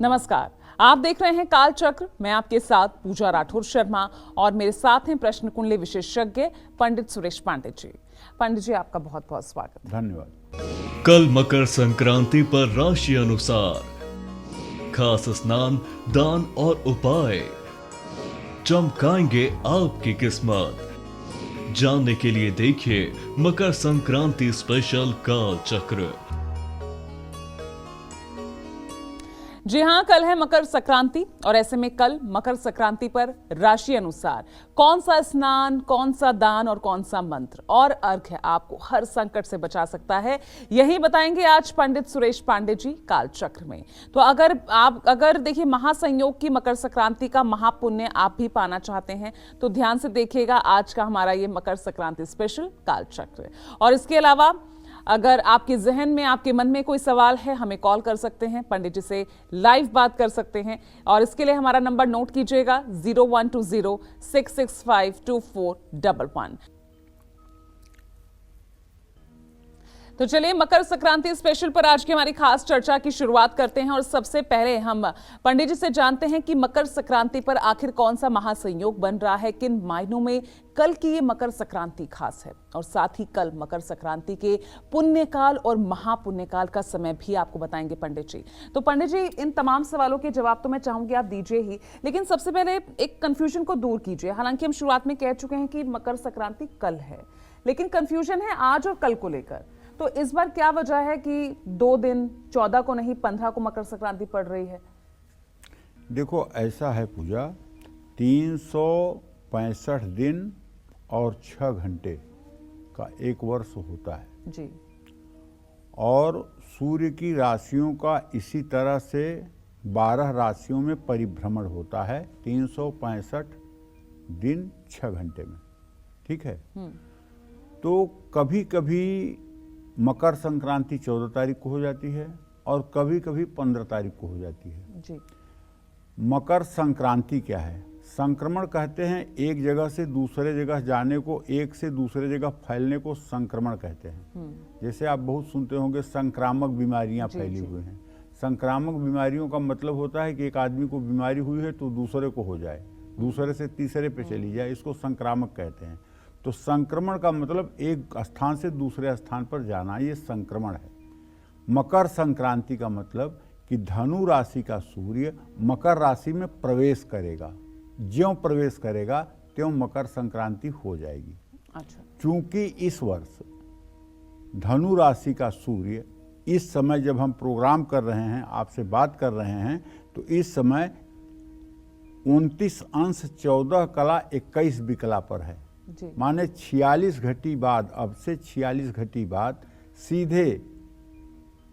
नमस्कार, आप देख रहे हैं काल चक्र। मैं आपके साथ पूजा राठौर शर्मा और मेरे साथ हैं प्रश्न कुंडली विशेषज्ञ पंडित सुरेश पांडे जी। पंडित जी, आपका बहुत बहुत स्वागत। धन्यवाद। कल मकर संक्रांति पर राशि अनुसार खास स्नान, दान और उपाय चमकाएंगे आपकी किस्मत। जानने के लिए देखिए मकर संक्रांति स्पेशल काल चक्र। जी हाँ, कल है मकर संक्रांति और ऐसे में कल मकर संक्रांति पर राशि अनुसार कौन सा स्नान, कौन सा दान और कौन सा मंत्र और अर्घ्य आपको हर संकट से बचा सकता है, यही बताएंगे आज पंडित सुरेश पांडे जी काल चक्र में। तो अगर देखिए महासंयोग की मकर संक्रांति का महापुण्य आप भी पाना चाहते हैं तो ध्यान से देखिएगा आज का हमारा ये मकर संक्रांति स्पेशल काल चक्र। और इसके अलावा अगर आपके जहन में, आपके मन में कोई सवाल है, हमें कॉल कर सकते हैं, पंडित जी से लाइव बात कर सकते हैं। और इसके लिए हमारा नंबर नोट कीजिएगा 0120-665-2411। तो चलिए मकर संक्रांति स्पेशल पर आज की हमारी खास चर्चा की शुरुआत करते हैं। और सबसे पहले हम पंडित जी से जानते हैं कि मकर संक्रांति पर आखिर कौन सा महासंयोग बन रहा है, किन मायनों में कल की ये मकर संक्रांति खास है, और साथ ही कल मकर संक्रांति के पुण्यकाल और महापुण्यकाल का समय भी आपको बताएंगे पंडित जी। तो पंडित जी, इन तमाम सवालों के जवाब तो मैं चाहूंगी आप दीजिए ही, लेकिन सबसे पहले एक कंफ्यूजन को दूर कीजिए। हालांकि हम शुरुआत में कह चुके हैं कि मकर संक्रांति कल है, लेकिन कंफ्यूजन है आज और कल को लेकर। तो इस बार क्या वजह है कि 2 दिन 14 को नहीं 15 को मकर संक्रांति पड़ रही है? देखो, ऐसा है पूजा, 365 दिन और 6 घंटे का एक वर्ष होता है जी। और सूर्य की राशियों का इसी तरह से 12 राशियों में परिभ्रमण होता है 365 दिन 6 घंटे में। ठीक है। तो कभी कभी मकर संक्रांति 14 तारीख को हो जाती है और कभी कभी 15 तारीख को हो जाती है जी। मकर संक्रांति क्या है? संक्रमण कहते हैं, एक जगह से दूसरे जगह जाने को, एक से दूसरे जगह फैलने को संक्रमण कहते हैं। जैसे आप बहुत सुनते होंगे संक्रामक बीमारियां फैली हुई हैं। संक्रामक बीमारियों का मतलब होता है कि एक आदमी को बीमारी हुई है तो दूसरे को हो जाए, दूसरे से तीसरे पे चली जाए, इसको संक्रामक कहते हैं। तो संक्रमण का मतलब एक स्थान से दूसरे स्थान पर जाना, ये संक्रमण है। मकर संक्रांति का मतलब कि धनु राशि का सूर्य मकर राशि में प्रवेश करेगा। ज्यों प्रवेश करेगा त्यों मकर संक्रांति हो जाएगी। अच्छा। चूंकि इस वर्ष धनु राशि का सूर्य इस समय जब हम प्रोग्राम कर रहे हैं, आपसे बात कर रहे हैं, तो इस समय 29 अंश 14 कला 21 विकला पर है। माने 46 घटी बाद, अब से 46 घटी बाद सीधे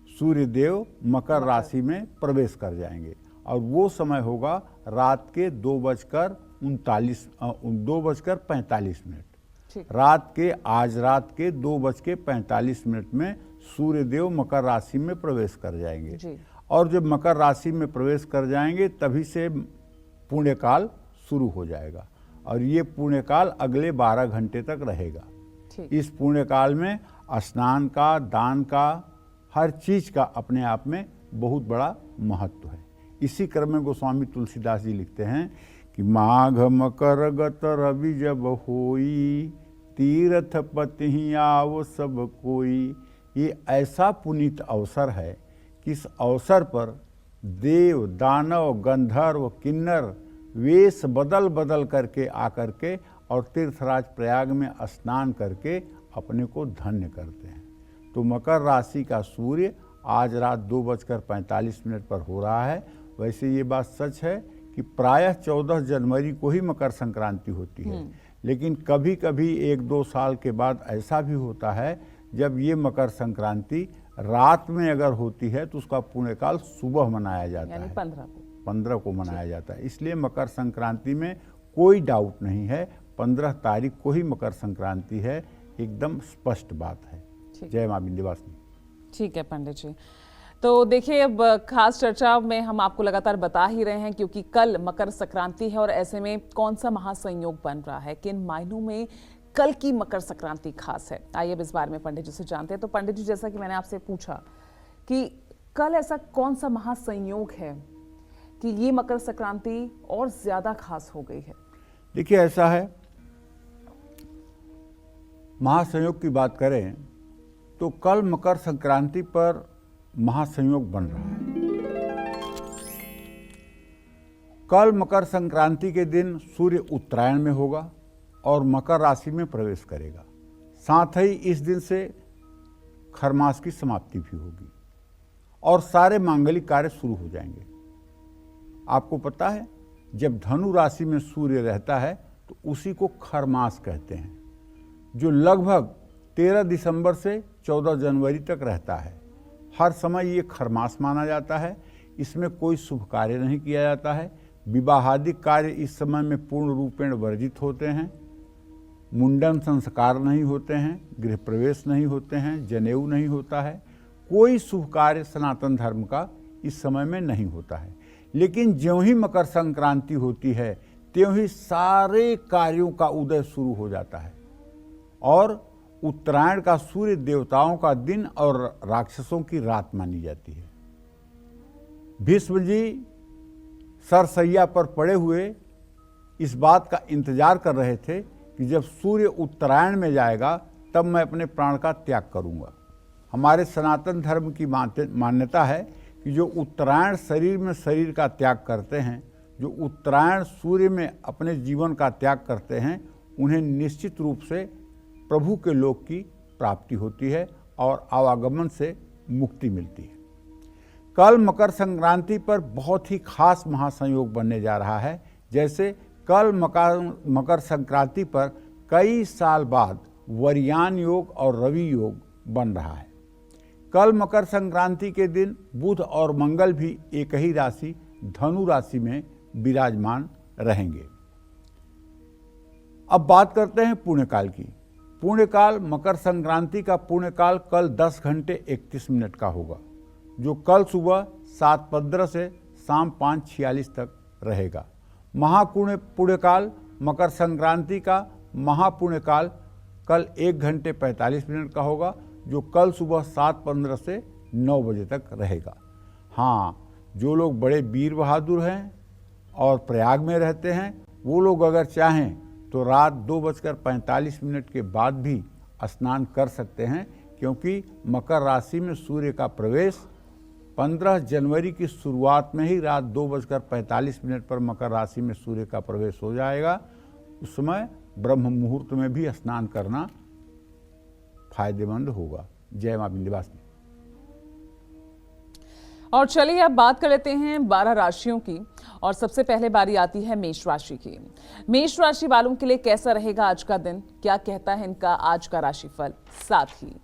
सूर्यदेव मकर राशि में प्रवेश कर जाएंगे और वो समय होगा रात के 2:45 रात के 2:45 में सूर्यदेव मकर राशि में प्रवेश कर जाएंगे। और जब मकर राशि में प्रवेश कर जाएंगे तभी से पुण्यकाल शुरू हो जाएगा और ये पुण्यकाल अगले 12 घंटे तक रहेगा। इस पुण्यकाल में स्नान का, दान का, हर चीज का अपने आप में बहुत बड़ा महत्व है। इसी क्रम में गोस्वामी तुलसीदास जी लिखते हैं कि माघ मकर गत रवि जब होई, तीर्थ पति आओ सब कोई। ये ऐसा पुनीत अवसर है कि इस अवसर पर देव, दानव, गंधर्व, किन्नर वेश बदल बदल करके आकर के और तीर्थराज प्रयाग में स्नान करके अपने को धन्य करते हैं। तो मकर राशि का सूर्य आज रात 2:45 पर हो रहा है। वैसे ये बात सच है कि प्रायः 14 जनवरी को ही मकर संक्रांति होती है, लेकिन कभी कभी 1-2 साल के बाद ऐसा भी होता है जब ये मकर संक्रांति रात में अगर होती है तो उसका पुण्यकाल सुबह मनाया जाता है, 15 को मनाया जाता है। इसलिए मकर संक्रांति में कोई डाउट नहीं है, 15 तारीख को ही मकर संक्रांति है, एकदम स्पष्ट बात है। जय मां विंध्यवासिनी। ठीक है पंडित जी। तो देखिए, अब खास चर्चा में हम आपको लगातार बता ही रहे हैं क्योंकि कल मकर संक्रांति है और ऐसे में कौन सा महासंयोग बन रहा है, किन मायनों में कल की मकर संक्रांति खास है। आइए अब इस बारे में पंडित जी से जानते हैं। तो पंडित जी, जैसा कि मैंने आपसे पूछा कि कल ऐसा कौन सा महासंयोग है कि ये मकर संक्रांति और ज्यादा खास हो गई है? देखिए, ऐसा है, महासंयोग की बात करें तो कल मकर संक्रांति पर महासंयोग बन रहा है। कल मकर संक्रांति के दिन सूर्य उत्तरायण में होगा और मकर राशि में प्रवेश करेगा। साथ ही इस दिन से खरमास की समाप्ति भी होगी और सारे मांगलिक कार्य शुरू हो जाएंगे। आपको पता है, जब धनु राशि में सूर्य रहता है तो उसी को खरमास कहते हैं, जो लगभग 13 दिसंबर से 14 जनवरी तक रहता है। हर समय ये खरमास माना जाता है। इसमें कोई शुभ कार्य नहीं किया जाता है। विवाहादिक कार्य इस समय में पूर्ण रूपेण वर्जित होते हैं। मुंडन संस्कार नहीं होते हैं, गृह प्रवेश नहीं होते हैं, जनेऊ नहीं होता है। कोई शुभ कार्य सनातन धर्म का इस समय में नहीं होता है। लेकिन ज्यों ही मकर संक्रांति होती है त्यों ही सारे कार्यों का उदय शुरू हो जाता है और उत्तरायण का सूर्य देवताओं का दिन और राक्षसों की रात मानी जाती है। भीष्म जी सरसैया पर पड़े हुए इस बात का इंतजार कर रहे थे कि जब सूर्य उत्तरायण में जाएगा तब मैं अपने प्राण का त्याग करूंगा। हमारे सनातन धर्म की मान्यता है कि जो उत्तरायण शरीर में शरीर का त्याग करते हैं, जो उत्तरायण सूर्य में अपने जीवन का त्याग करते हैं, उन्हें निश्चित रूप से प्रभु के लोक की प्राप्ति होती है और आवागमन से मुक्ति मिलती है। कल मकर संक्रांति पर बहुत ही खास महासंयोग बनने जा रहा है। जैसे कल मकर संक्रांति पर कई साल बाद वरयान योग और रवि योग बन रहा है। कल मकर संक्रांति के दिन बुध और मंगल भी एक ही राशि धनु राशि में विराजमान रहेंगे। अब बात करते हैं पुण्यकाल की। पुण्यकाल, मकर संक्रांति का पुण्यकाल कल 10 घंटे 31 मिनट का होगा, जो कल सुबह 7:15 से शाम 5:46 तक रहेगा। महापुण्यकाल, मकर संक्रांति का महापुण्यकाल कल 1 घंटे 45 मिनट का होगा, जो कल सुबह 7:15 से 9 बजे तक रहेगा। हाँ, जो लोग बड़े वीर बहादुर हैं और प्रयाग में रहते हैं, वो लोग अगर चाहें तो रात 2:45 के बाद भी स्नान कर सकते हैं, क्योंकि मकर राशि में सूर्य का प्रवेश 15 जनवरी की शुरुआत में ही रात 2:45 पर मकर राशि में सूर्य का प्रवेश हो जाएगा। उस समय ब्रह्म मुहूर्त में भी स्नान करना फायदेमंद होगा। जय मां विंध्यवासिनी। और चलिए अब बात कर लेते हैं 12 राशियों की, और सबसे पहले बारी आती है मेष राशि की। मेष राशि वालों के लिए कैसा रहेगा आज का दिन, क्या कहता है इनका आज का राशिफल। साथ ही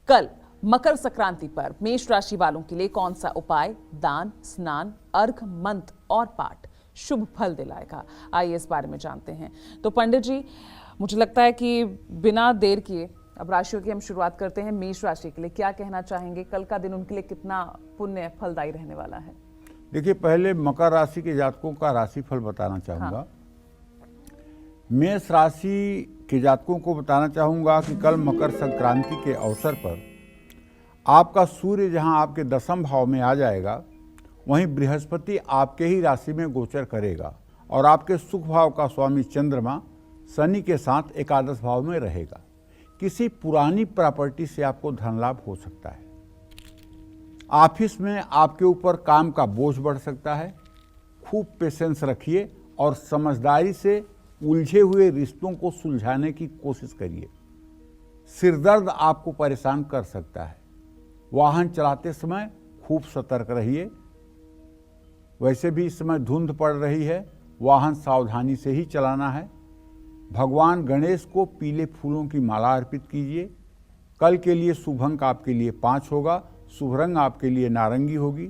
कल मकर संक्रांति पर मेष राशि वालों के लिए कौन सा उपाय, दान, स्नान, अर्घ, मंत्र और पाठ शुभ फल दिलाएगा, आइए इस बारे में जानते हैं। तो पंडित जी, मुझे लगता है कि बिना देर किए अब राशियों की हम शुरुआत करते हैं। मेष राशि के लिए क्या कहना चाहेंगे, कल का दिन उनके लिए कितना पुण्य फलदायी रहने वाला है? देखिए, पहले मकर राशि के जातकों का राशिफल बताना चाहूंगा। हाँ। मेष राशि के जातकों को बताना चाहूंगा कि कल मकर संक्रांति के अवसर पर आपका सूर्य जहां आपके 10वें भाव में आ जाएगा, वहीं बृहस्पति आपके ही राशि में गोचर करेगा और आपके सुख भाव का स्वामी चंद्रमा शनि के साथ एकादश भाव में रहेगा। किसी पुरानी प्रॉपर्टी से आपको धन लाभ हो सकता है। ऑफिस में आपके ऊपर काम का बोझ बढ़ सकता है। खूब पेशेंस रखिए और समझदारी से उलझे हुए रिश्तों को सुलझाने की कोशिश करिए। सिरदर्द आपको परेशान कर सकता है। वाहन चलाते समय खूब सतर्क रहिए। वैसे भी इस समय धुंध पड़ रही है, वाहन सावधानी से ही चलाना है। भगवान गणेश को पीले फूलों की माला अर्पित कीजिए। कल के लिए शुभ अंक आपके लिए 5 होगा, शुभ रंग आपके लिए नारंगी होगी।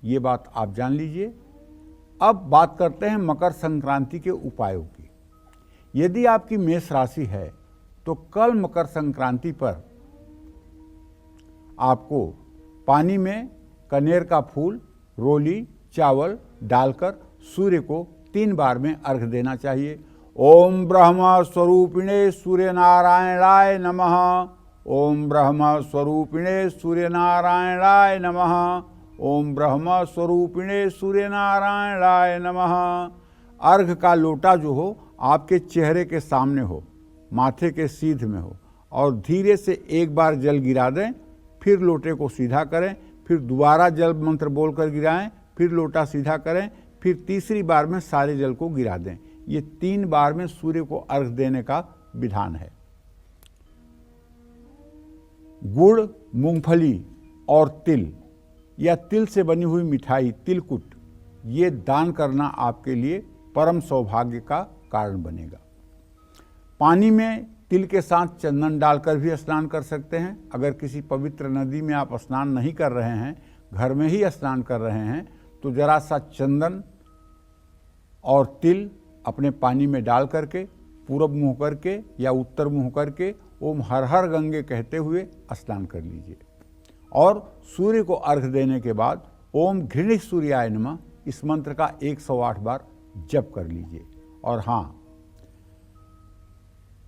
ये बात आप जान लीजिए। अब बात करते हैं मकर संक्रांति के उपायों की। यदि आपकी मेष राशि है तो कल मकर संक्रांति पर आपको पानी में कनेर का फूल, रोली, चावल डालकर सूर्य को 3 बार में अर्घ देना चाहिए। ओम ब्रह्म स्वरूपिणे सूर्य नारायणाय नमः। ओम ब्रह्म स्वरूपिणे सूर्य नारायणाय नमः। ओम ब्रह्म स्वरूपिणे सूर्य नारायणाय नमः। अर्घ का लोटा जो हो आपके चेहरे के सामने हो, माथे के सीध में हो, और धीरे से एक बार जल गिरा दें, फिर लोटे को सीधा करें, फिर दोबारा जल मंत्र बोलकर गिराएं, फिर लोटा सीधा करें, फिर तीसरी बार में सारे जल को गिरा दें। ये 3 बार में सूर्य को अर्घ देने का विधान है। गुड़, मूंगफली और तिल या तिल से बनी हुई मिठाई तिलकुट, ये दान करना आपके लिए परम सौभाग्य का कारण बनेगा। पानी में तिल के साथ चंदन डालकर भी स्नान कर सकते हैं। अगर किसी पवित्र नदी में आप स्नान नहीं कर रहे हैं, घर में ही स्नान कर रहे हैं, तो जरा सा चंदन और तिल अपने पानी में डाल करके पूरब मुँह करके या उत्तर मुँह करके ओम हर हर गंगे कहते हुए स्नान कर लीजिए। और सूर्य को अर्घ देने के बाद ओम घृणित सूर्याय नमः इस मंत्र का 108 बार जप कर लीजिए। और हाँ,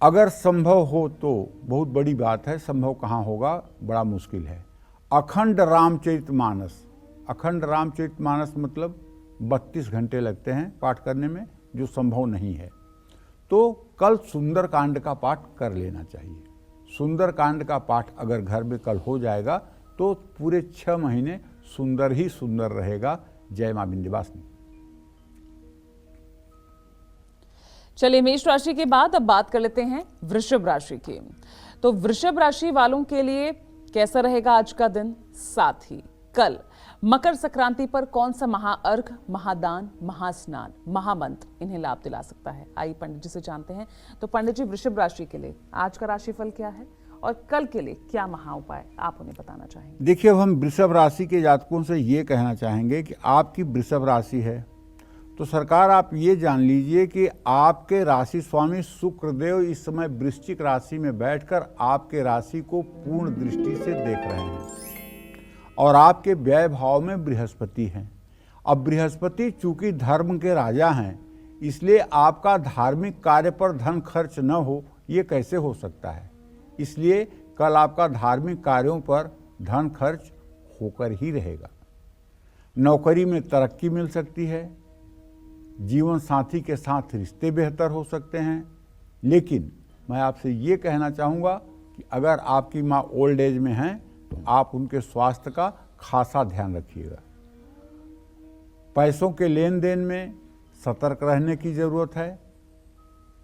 अगर संभव हो तो, बहुत बड़ी बात है, संभव कहाँ होगा, बड़ा मुश्किल है, अखंड रामचरितमानस। अखंड रामचरितमानस मतलब 32 घंटे लगते हैं पाठ करने में, जो संभव नहीं है। तो कल सुंदरकांड का पाठ कर लेना चाहिए। सुंदरकांड का पाठ अगर घर में कल हो जाएगा तो पूरे 6 महीने सुंदर ही सुंदर रहेगा। जय मां विंध्यवासिनी। चलिए, मेष राशि के बाद अब बात कर लेते हैं वृषभ राशि की। तो वृषभ राशि वालों के लिए कैसा रहेगा आज का दिन, साथ ही कल मकर संक्रांति पर कौन सा महाअर्घ, महादान, महास्नान, महामंत्र इन्हें लाभ दिला सकता है। आइए पंडित जी से जानते हैं। तो पंडित जी, वृषभ राशि के लिए आज का राशिफल क्या है और कल के लिए क्या महा उपाय आप उन्हें बताना चाहेंगे। देखिए, अब हम वृषभ राशि के जातकों से ये कहना चाहेंगे कि आपकी वृषभ राशि है तो सरकार आप ये जान लीजिए कि आपके राशि स्वामी शुक्रदेव इस समय वृश्चिक राशि में बैठकर आपके राशि को पूर्ण दृष्टि से देख रहे हैं और आपके व्यय भाव में बृहस्पति हैं। अब बृहस्पति चूंकि धर्म के राजा हैं, इसलिए आपका धार्मिक कार्य पर धन खर्च न हो, ये कैसे हो सकता है। इसलिए कल आपका धार्मिक कार्यों पर धन खर्च होकर ही रहेगा। नौकरी में तरक्की मिल सकती है, जीवन साथी के साथ रिश्ते बेहतर हो सकते हैं। लेकिन मैं आपसे ये कहना चाहूँगा कि अगर आपकी माँ ओल्ड एज में हैं तो आप उनके स्वास्थ्य का खासा ध्यान रखिएगा। पैसों के लेन देन में सतर्क रहने की ज़रूरत है।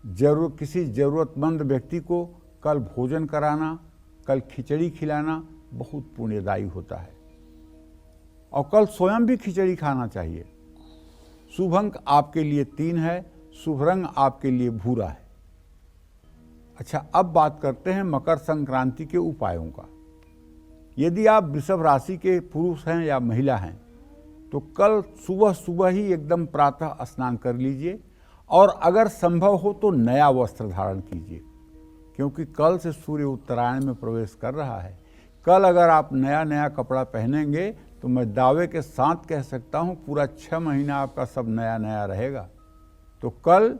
किसी ज़रूरतमंद व्यक्ति को कल भोजन कराना, कल खिचड़ी खिलाना बहुत पुण्यदायी होता है और कल स्वयं भी खिचड़ी खाना चाहिए। शुभ अंक आपके लिए 3 है, शुभ रंग आपके लिए भूरा है। अच्छा, अब बात करते हैं मकर संक्रांति के उपायों का। यदि आप वृषभ राशि के पुरुष हैं या महिला हैं तो कल सुबह सुबह ही एकदम प्रातः स्नान कर लीजिए और अगर संभव हो तो नया वस्त्र धारण कीजिए, क्योंकि कल से सूर्य उत्तरायण में प्रवेश कर रहा है। कल अगर आप नया कपड़ा पहनेंगे तो मैं दावे के साथ कह सकता हूँ पूरा 6 महीना आपका सब नया रहेगा। तो कल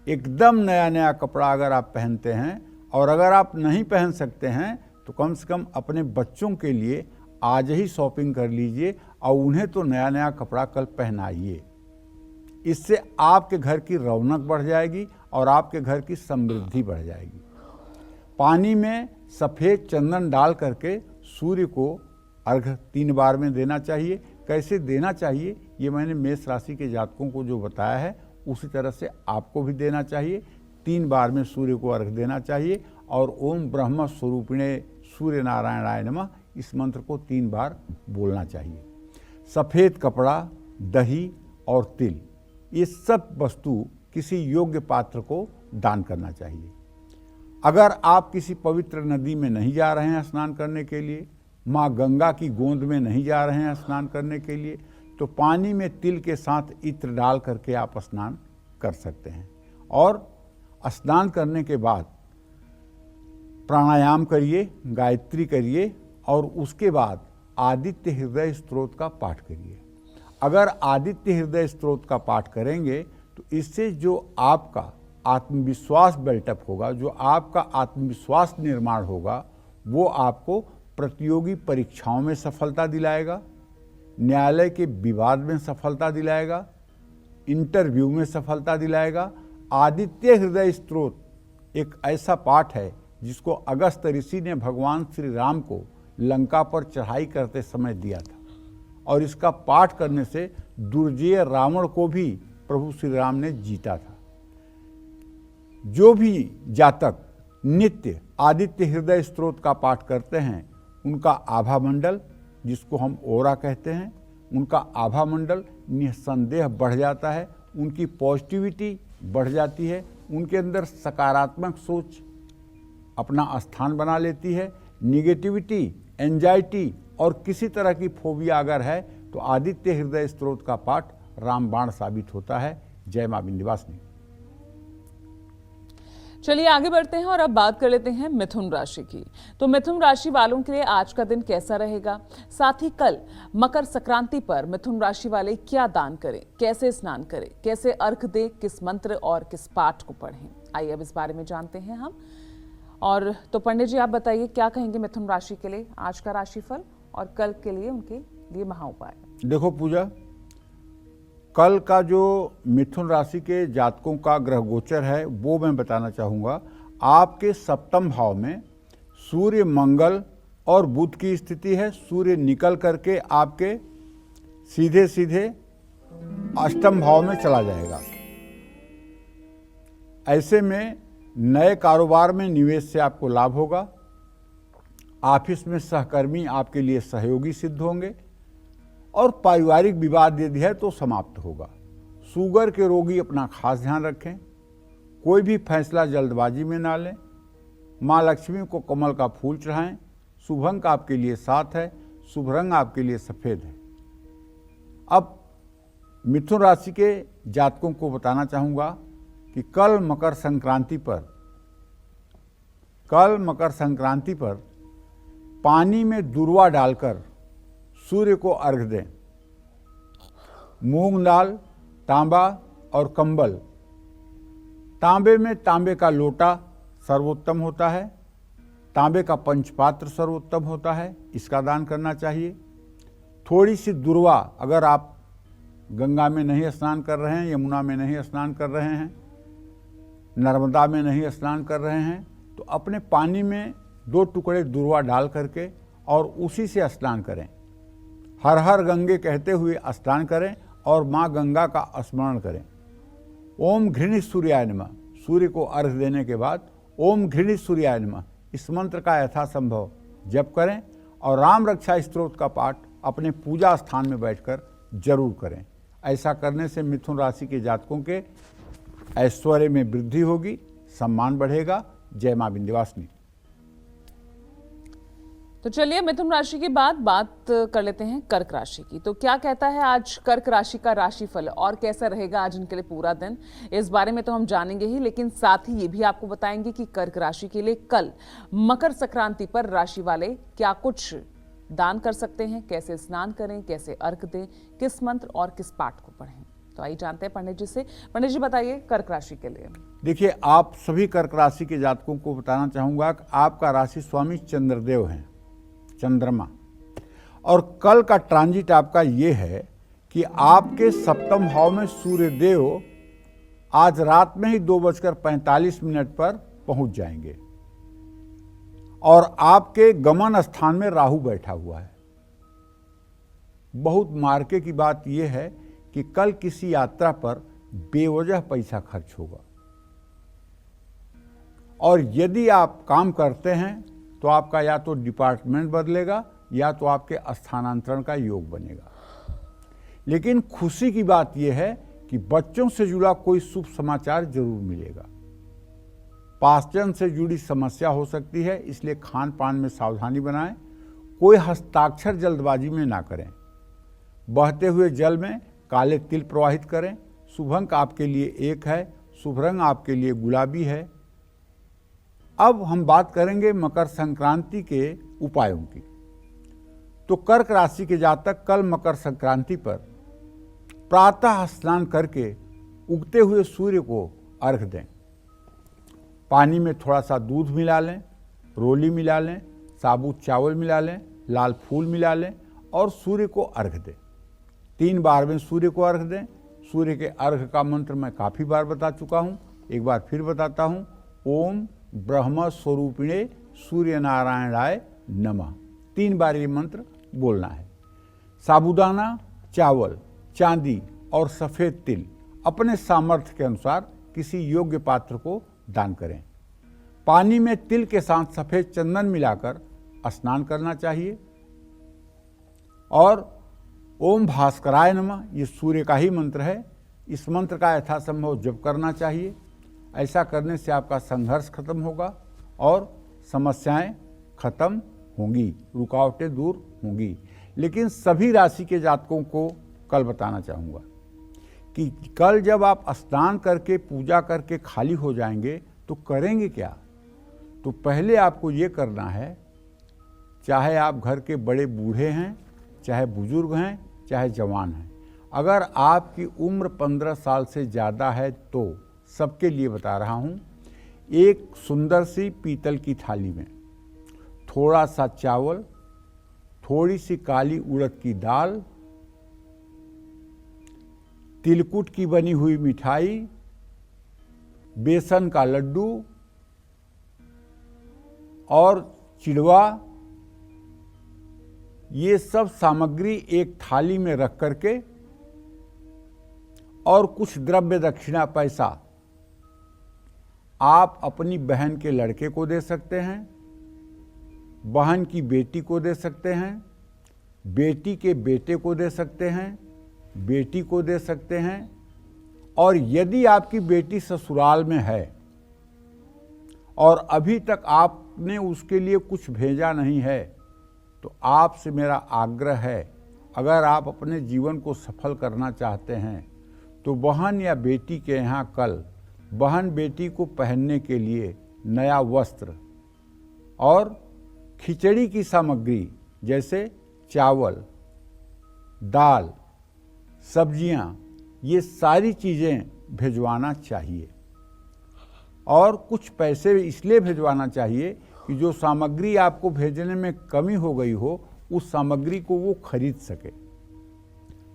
एकदम नया कपड़ा अगर आप पहनते हैं, और अगर आप नहीं पहन सकते हैं तो कम से कम अपने बच्चों के लिए आज ही शॉपिंग कर लीजिए और उन्हें तो नया कपड़ा कल पहनाइए। इससे आपके घर की रौनक बढ़ जाएगी और आपके घर की समृद्धि बढ़ जाएगी। पानी में सफ़ेद चंदन डाल करके सूर्य को अर्घ 3 बार में देना चाहिए। कैसे देना चाहिए ये मैंने मेष राशि के जातकों को जो बताया है उसी तरह से आपको भी देना चाहिए। 3 बार में सूर्य को अर्घ देना चाहिए और ओम ब्रह्म स्वरूपिणे सूर्य नारायणाय नमः इस मंत्र को 3 बार बोलना चाहिए। सफ़ेद कपड़ा, दही और तिल, ये सब वस्तु किसी योग्य पात्र को दान करना चाहिए। अगर आप किसी पवित्र नदी में नहीं जा रहे हैं स्नान करने के लिए, माँ गंगा की गोंद में नहीं जा रहे हैं स्नान करने के लिए, तो पानी में तिल के साथ इत्र डाल करके आप स्नान कर सकते हैं। और स्नान करने के बाद प्राणायाम करिए, गायत्री करिए और उसके बाद आदित्य हृदय स्तोत्र का पाठ करिए। अगर आदित्य हृदय स्तोत्र का पाठ करेंगे तो इससे जो आपका आत्मविश्वास बिल्टअप होगा, जो आपका आत्मविश्वास निर्माण होगा, वो आपको प्रतियोगी परीक्षाओं में सफलता दिलाएगा। न्यायालय के विवाद में सफलता दिलाएगा, इंटरव्यू में सफलता दिलाएगा। आदित्य हृदय स्तोत्र एक ऐसा पाठ है जिसको अगस्त ऋषि ने भगवान श्री राम को लंका पर चढ़ाई करते समय दिया था, और इसका पाठ करने से दुर्जय रावण को भी प्रभु श्री राम ने जीता था। जो भी जातक नित्य आदित्य हृदय स्तोत्र का पाठ करते हैं, उनका आभा मंडल, जिसको हम ओरा कहते हैं, उनका आभा मंडल निस्संदेह बढ़ जाता है, उनकी पॉजिटिविटी बढ़ जाती है, उनके अंदर सकारात्मक सोच अपना स्थान बना लेती है। निगेटिविटी, एंजाइटी और किसी तरह की फोबिया अगर है तो आदित्य हृदय स्तोत्र का पाठ रामबाण साबित होता है। जय मां विंध्यवासिनी। चलिए आगे बढ़ते हैं और अब बात कर लेते हैं मिथुन राशि की। तो मिथुन राशि वालों के लिए आज का दिन कैसा रहेगा, साथ ही कल मकर संक्रांति पर मिथुन राशि वाले क्या दान करें, कैसे स्नान करें, कैसे अर्घ दें, किस मंत्र और किस पाठ को पढ़ें, आइए अब इस बारे में जानते हैं हम। और तो पंडित जी आप बताइए क्या कहेंगे मिथुन राशि के लिए आज का राशिफल और कल के लिए उनके लिए महा उपाय। देखो पूजा, कल का जो मिथुन राशि के जातकों का ग्रह गोचर है वो मैं बताना चाहूँगा। आपके सप्तम भाव में सूर्य, मंगल और बुध की स्थिति है। सूर्य निकल करके आपके सीधे सीधे अष्टम भाव में चला जाएगा। ऐसे में नए कारोबार में निवेश से आपको लाभ होगा। ऑफिस में सहकर्मी आपके लिए सहयोगी सिद्ध होंगे और पारिवारिक विवाद यदि है तो समाप्त होगा। शुगर के रोगी अपना खास ध्यान रखें। कोई भी फैसला जल्दबाजी में ना लें। माँ लक्ष्मी को कमल का फूल चढ़ाएं। शुभ अंक आपके लिए 7 है। शुभ रंग आपके लिए सफ़ेद है। अब मिथुन राशि के जातकों को बताना चाहूँगा कि कल मकर संक्रांति पर पानी में दूर्वा डालकर सूर्य को अर्घ दें। मूंग दाल, तांबा और कंबल। तांबे में तांबे का लोटा सर्वोत्तम होता है। तांबे का पंचपात्र सर्वोत्तम होता है, इसका दान करना चाहिए। थोड़ी सी दूर्वा, अगर आप गंगा में नहीं स्नान कर रहे हैं, यमुना में नहीं स्नान कर रहे हैं, नर्मदा में नहीं स्नान कर रहे हैं, तो अपने पानी में 2 टुकड़े दूर्वा डाल करके और उसी से स्नान करें। हर हर गंगे कहते हुए स्नान करें और माँ गंगा का स्मरण करें। ओम घृणित सूर्याय नमः, सूर्य को अर्घ देने के बाद ओम घृणित सूर्याय नमः इस मंत्र का यथासंभव जप करें और राम रक्षा स्तोत्र का पाठ अपने पूजा स्थान में बैठकर जरूर करें। ऐसा करने से मिथुन राशि के जातकों के ऐश्वर्य में वृद्धि होगी, सम्मान बढ़ेगा। जय मां विंध्यवासिनी। तो चलिए मिथुन राशि के बाद बात कर लेते हैं कर्क राशि की। तो क्या कहता है आज कर्क राशि का राशिफल और कैसा रहेगा आज इनके लिए पूरा दिन, इस बारे में तो हम जानेंगे ही, लेकिन साथ ही ये भी आपको बताएंगे कि कर्क राशि के लिए कल मकर संक्रांति पर राशि वाले क्या कुछ दान कर सकते हैं, कैसे स्नान करें, कैसे अर्घ दें, किस मंत्र और किस पाठ को पढ़ें। तो आइए जानते हैं पंडित जी से। पंडित जी बताइए कर्क राशि के लिए। देखिए, आप सभी कर्क राशि के जातकों को बताना चाहूंगा कि आपका राशि स्वामी चंद्रदेव हैं, चंद्रमा, और कल का ट्रांजिट आपका ये है कि आपके सप्तम भाव में सूर्यदेव आज रात में ही 2:45 पर पहुंच जाएंगे और आपके गमन स्थान में राहु बैठा हुआ है। बहुत मार्के की बात यह है कि कल किसी यात्रा पर बेवजह पैसा खर्च होगा, और यदि आप काम करते हैं तो आपका या तो डिपार्टमेंट बदलेगा या तो आपके स्थानांतरण का योग बनेगा। लेकिन खुशी की बात यह है कि बच्चों से जुड़ा कोई शुभ समाचार जरूर मिलेगा। पाचन से जुड़ी समस्या हो सकती है, इसलिए खान पान में सावधानी बनाएं। कोई हस्ताक्षर जल्दबाजी में ना करें। बहते हुए जल में काले तिल प्रवाहित करें। शुभ अंक आपके लिए 1 है। शुभ रंग आपके लिए गुलाबी है। अब हम बात करेंगे मकर संक्रांति के उपायों की। तो कर्क राशि के जातक कल मकर संक्रांति पर प्रातः स्नान करके उगते हुए सूर्य को अर्घ दें। पानी में थोड़ा सा दूध मिला लें, रोली मिला लें, साबुत चावल मिला लें, लाल फूल मिला लें और सूर्य को अर्घ दें। 3 बार में सूर्य को अर्घ दें। सूर्य के अर्घ का मंत्र मैं काफ़ी बार बता चुका हूँ, एक बार फिर बताता हूँ। ओम ब्रह्म स्वरूपिणे सूर्य नारायणाय नमः। 3 बार ये मंत्र बोलना है। साबूदाना, चावल, चांदी और सफ़ेद तिल अपने सामर्थ्य के अनुसार किसी योग्य पात्र को दान करें। पानी में तिल के साथ सफ़ेद चंदन मिलाकर स्नान करना चाहिए। और ओम भास्कराय नमः, ये सूर्य का ही मंत्र है। इस मंत्र का यथासंभव जप करना चाहिए। ऐसा करने से आपका संघर्ष खत्म होगा और समस्याएं खत्म होंगी, रुकावटें दूर होंगी। लेकिन सभी राशि के जातकों को कल बताना चाहूँगा कि कल जब आप स्नान करके पूजा करके खाली हो जाएंगे तो करेंगे क्या। तो पहले आपको ये करना है, चाहे आप घर के बड़े बूढ़े हैं, चाहे बुजुर्ग हैं, चाहे जवान हैं, अगर आपकी उम्र 15 साल से ज़्यादा है तो सबके लिए बता रहा हूँ, एक सुंदर सी पीतल की थाली में थोड़ा सा चावल, थोड़ी सी काली उड़द की दाल, तिलकुट की बनी हुई मिठाई, बेसन का लड्डू और चिड़वा, ये सब सामग्री एक थाली में रख करके और कुछ द्रव्य दक्षिणा पैसा आप अपनी बहन के लड़के को दे सकते हैं, बहन की बेटी को दे सकते हैं, बेटी के बेटे को दे सकते हैं, बेटी को दे सकते हैं। और यदि आपकी बेटी ससुराल में है और अभी तक आपने उसके लिए कुछ भेजा नहीं है तो आपसे मेरा आग्रह है, अगर आप अपने जीवन को सफल करना चाहते हैं तो बहन या बेटी के यहाँ कल बहन बेटी को पहनने के लिए नया वस्त्र और खिचड़ी की सामग्री जैसे चावल, दाल, सब्जियां, ये सारी चीज़ें भिजवाना चाहिए। और कुछ पैसे इसलिए भिजवाना चाहिए कि जो सामग्री आपको भेजने में कमी हो गई हो उस सामग्री को वो खरीद सके।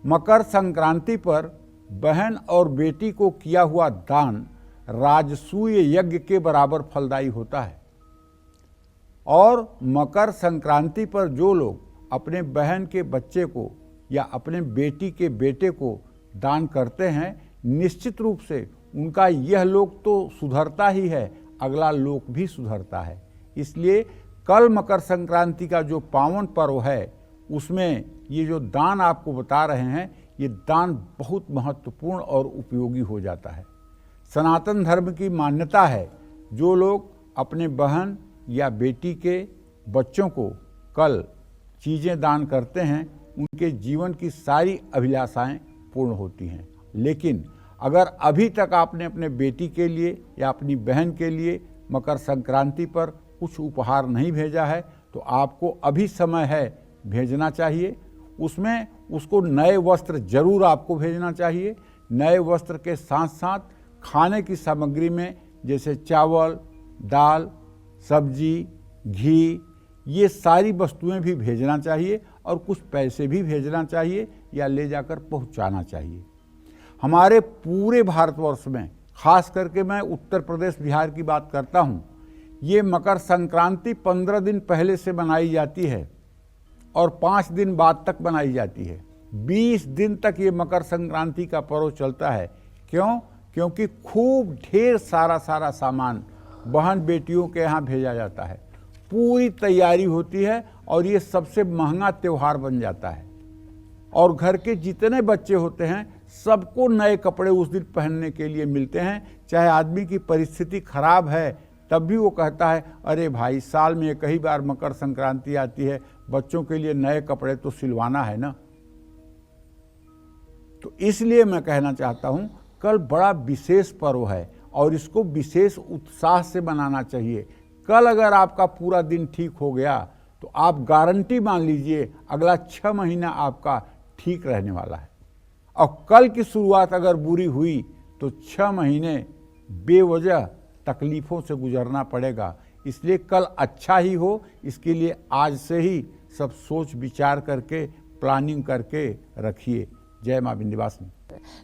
मकर संक्रांति पर बहन और बेटी को किया हुआ दान राजसूय यज्ञ के बराबर फलदायी होता है। और मकर संक्रांति पर जो लोग अपने बहन के बच्चे को या अपने बेटी के बेटे को दान करते हैं, निश्चित रूप से उनका यह लोक तो सुधरता ही है, अगला लोक भी सुधरता है। इसलिए कल मकर संक्रांति का जो पावन पर्व है उसमें ये जो दान आपको बता रहे हैं, ये दान बहुत महत्वपूर्ण और उपयोगी हो जाता है। सनातन धर्म की मान्यता है, जो लोग अपने बहन या बेटी के बच्चों को कल चीज़ें दान करते हैं उनके जीवन की सारी अभिलाषाएं पूर्ण होती हैं। लेकिन अगर अभी तक आपने अपने बेटी के लिए या अपनी बहन के लिए मकर संक्रांति पर कुछ उपहार नहीं भेजा है तो आपको अभी समय है, भेजना चाहिए। उसमें उसको नए वस्त्र जरूर आपको भेजना चाहिए। नए वस्त्र के साथ साथ खाने की सामग्री में जैसे चावल, दाल, सब्जी, घी, ये सारी वस्तुएं भी भेजना चाहिए और कुछ पैसे भी भेजना चाहिए या ले जाकर पहुंचाना चाहिए। हमारे पूरे भारतवर्ष में, खास करके मैं उत्तर प्रदेश बिहार की बात करता हूं, ये मकर संक्रांति 15 दिन पहले से मनाई जाती है और 5 दिन बाद तक मनाई जाती है। 20 दिन तक ये मकर संक्रांति का पर्व चलता है। क्यों? क्योंकि खूब ढेर सारा सामान बहन बेटियों के यहाँ भेजा जाता है, पूरी तैयारी होती है और ये सबसे महंगा त्यौहार बन जाता है। और घर के जितने बच्चे होते हैं सबको नए कपड़े उस दिन पहनने के लिए मिलते हैं। चाहे आदमी की परिस्थिति खराब है तब भी वो कहता है, अरे भाई साल में एक ही बार मकर संक्रांति आती है, बच्चों के लिए नए कपड़े तो सिलवाना है ना। तो इसलिए मैं कहना चाहता हूँ, कल बड़ा विशेष पर्व है और इसको विशेष उत्साह से मनाना चाहिए। कल अगर आपका पूरा दिन ठीक हो गया तो आप गारंटी मान लीजिए अगला 6 महीना आपका ठीक रहने वाला है। और कल की शुरुआत अगर बुरी हुई तो 6 महीने बेवजह तकलीफ़ों से गुजरना पड़ेगा। इसलिए कल अच्छा ही हो, इसके लिए आज से ही सब सोच विचार करके प्लानिंग करके रखिए। जय मां विंध्यवासिनी।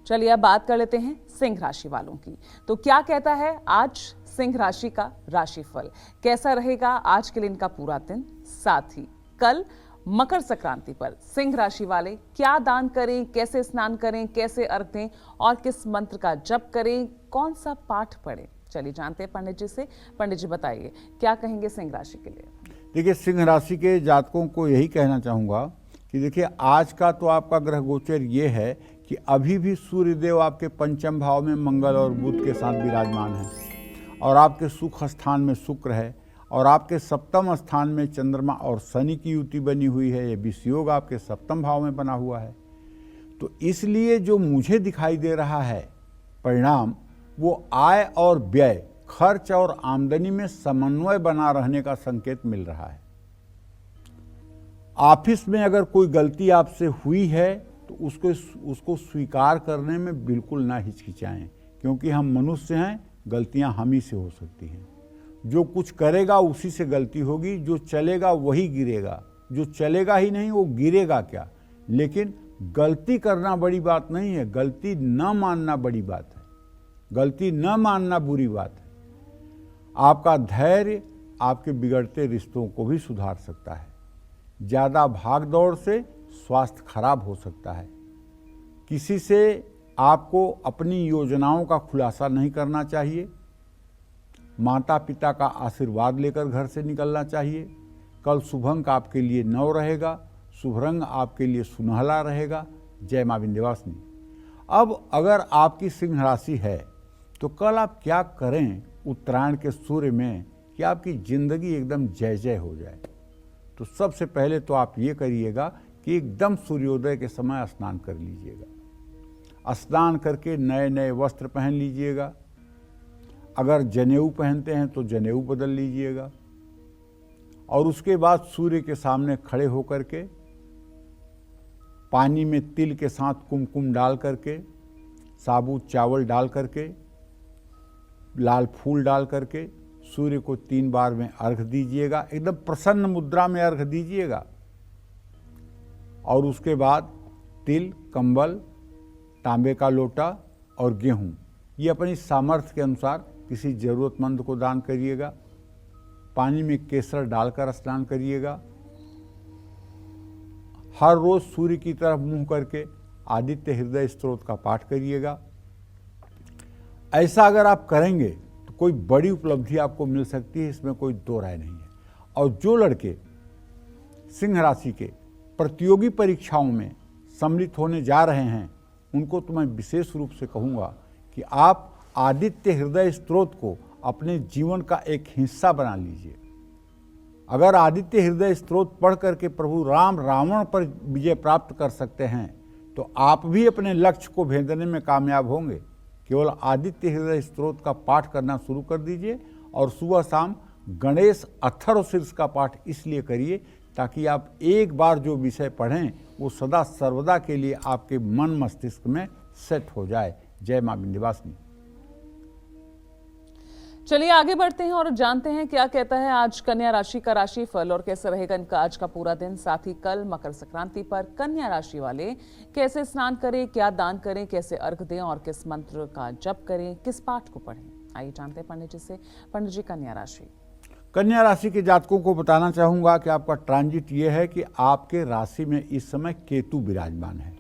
चलिए अब बात कर लेते हैं सिंह राशि वालों की। तो क्या कहता है आज सिंह राशि का राशिफल, कैसा रहेगा आज के लिए इनका पूरा दिन, साथ ही कल मकर संक्रांति पर सिंह राशि वाले क्या दान करें, कैसे स्नान करें, कैसे अर्घ दें और किस मंत्र का जप करें, कौन सा पाठ पढ़ें। चलिए जानते हैं पंडित जी से। पंडित जी बताइए क्या कहेंगे सिंह राशि के लिए। देखिए, सिंह राशि के जातकों को यही कहना चाहूँगा कि देखिए, आज का तो आपका ग्रह गोचर ये है कि अभी भी सूर्यदेव आपके पंचम भाव में मंगल और बुध के साथ विराजमान है और आपके सुख स्थान में शुक्र है और आपके सप्तम स्थान में चंद्रमा और शनि की युति बनी हुई है। ये विषयोग आपके सप्तम भाव में बना हुआ है। तो इसलिए जो मुझे दिखाई दे रहा है परिणाम, वो आय और व्यय, खर्च और आमदनी में समन्वय बना रहने का संकेत मिल रहा है। ऑफिस में अगर कोई गलती आपसे हुई है तो उसको स्वीकार करने में बिल्कुल ना हिचकिचाएं, क्योंकि हम मनुष्य हैं, गलतियां हम ही से हो सकती हैं। जो कुछ करेगा उसी से गलती होगी, जो चलेगा वही गिरेगा, जो चलेगा ही नहीं वो गिरेगा क्या। लेकिन गलती करना बड़ी बात नहीं है, गलती न मानना बड़ी बात है, गलती न मानना बुरी बात है। आपका धैर्य आपके बिगड़ते रिश्तों को भी सुधार सकता है। ज़्यादा भाग दौड़ से स्वास्थ्य खराब हो सकता है। किसी से आपको अपनी योजनाओं का खुलासा नहीं करना चाहिए। माता पिता का आशीर्वाद लेकर घर से निकलना चाहिए। कल शुभ अंक आपके लिए 9 रहेगा, शुभ रंग आपके लिए सुनहला रहेगा। जय मां विंध्यवासिनी। अब अगर आपकी सिंह राशि है तो कल आप क्या करें उत्तरायण के सूर्य में कि आपकी जिंदगी एकदम जय जय हो जाए। तो सबसे पहले तो आप ये करिएगा कि एकदम सूर्योदय के समय स्नान कर लीजिएगा। स्नान करके नए नए वस्त्र पहन लीजिएगा। अगर जनेऊ पहनते हैं तो जनेऊ बदल लीजिएगा और उसके बाद सूर्य के सामने खड़े होकर के पानी में तिल के साथ कुमकुम डाल करके, साबुत चावल डाल करके, लाल फूल डाल करके सूर्य को 3 बार में अर्घ दीजिएगा। एकदम प्रसन्न मुद्रा में अर्घ दीजिएगा और उसके बाद तिल, कंबल, तांबे का लोटा और गेहूं, ये अपनी सामर्थ्य के अनुसार किसी जरूरतमंद को दान करिएगा। पानी में केसर डालकर स्नान करिएगा। हर रोज सूर्य की तरफ मुंह करके आदित्य हृदय स्तोत्र का पाठ करिएगा। ऐसा अगर आप करेंगे तो कोई बड़ी उपलब्धि आपको मिल सकती है, इसमें कोई दो राय नहीं है। और जो लड़के सिंह राशि के प्रतियोगी परीक्षाओं में सम्मिलित होने जा रहे हैं उनको तो मैं विशेष रूप से कहूँगा कि आप आदित्य हृदय स्तोत्र को अपने जीवन का एक हिस्सा बना लीजिए। अगर आदित्य हृदय स्तोत्र पढ़ करके प्रभु राम रावण पर विजय प्राप्त कर सकते हैं तो आप भी अपने लक्ष्य को भेदने में कामयाब होंगे। केवल आदित्य हृदय स्तोत्र का पाठ करना शुरू कर दीजिए और सुबह शाम गणेश अथर्वशीर्ष का पाठ इसलिए करिए ताकि आप एक बार जो विषय पढ़ें वो सदा सर्वदा के लिए आपके मन मस्तिष्क में सेट हो जाए। जय मां विंध्यवासिनी। चलिए आगे बढ़ते हैं और जानते हैं क्या कहता है आज कन्या राशि का राशिफल और कैसे रहेगा इनका आज का पूरा दिन। साथ ही कल मकर संक्रांति पर कन्या राशि वाले कैसे स्नान करें, क्या दान करें, कैसे अर्घ दें और किस मंत्र का जप करें, किस पाठ को पढ़ें। आइए जानते हैं पंडित जी से। पंडित जी, कन्या राशि के जातकों को बताना चाहूंगा कि आपका ट्रांजिट ये है कि आपके राशि में इस समय केतु विराजमान है।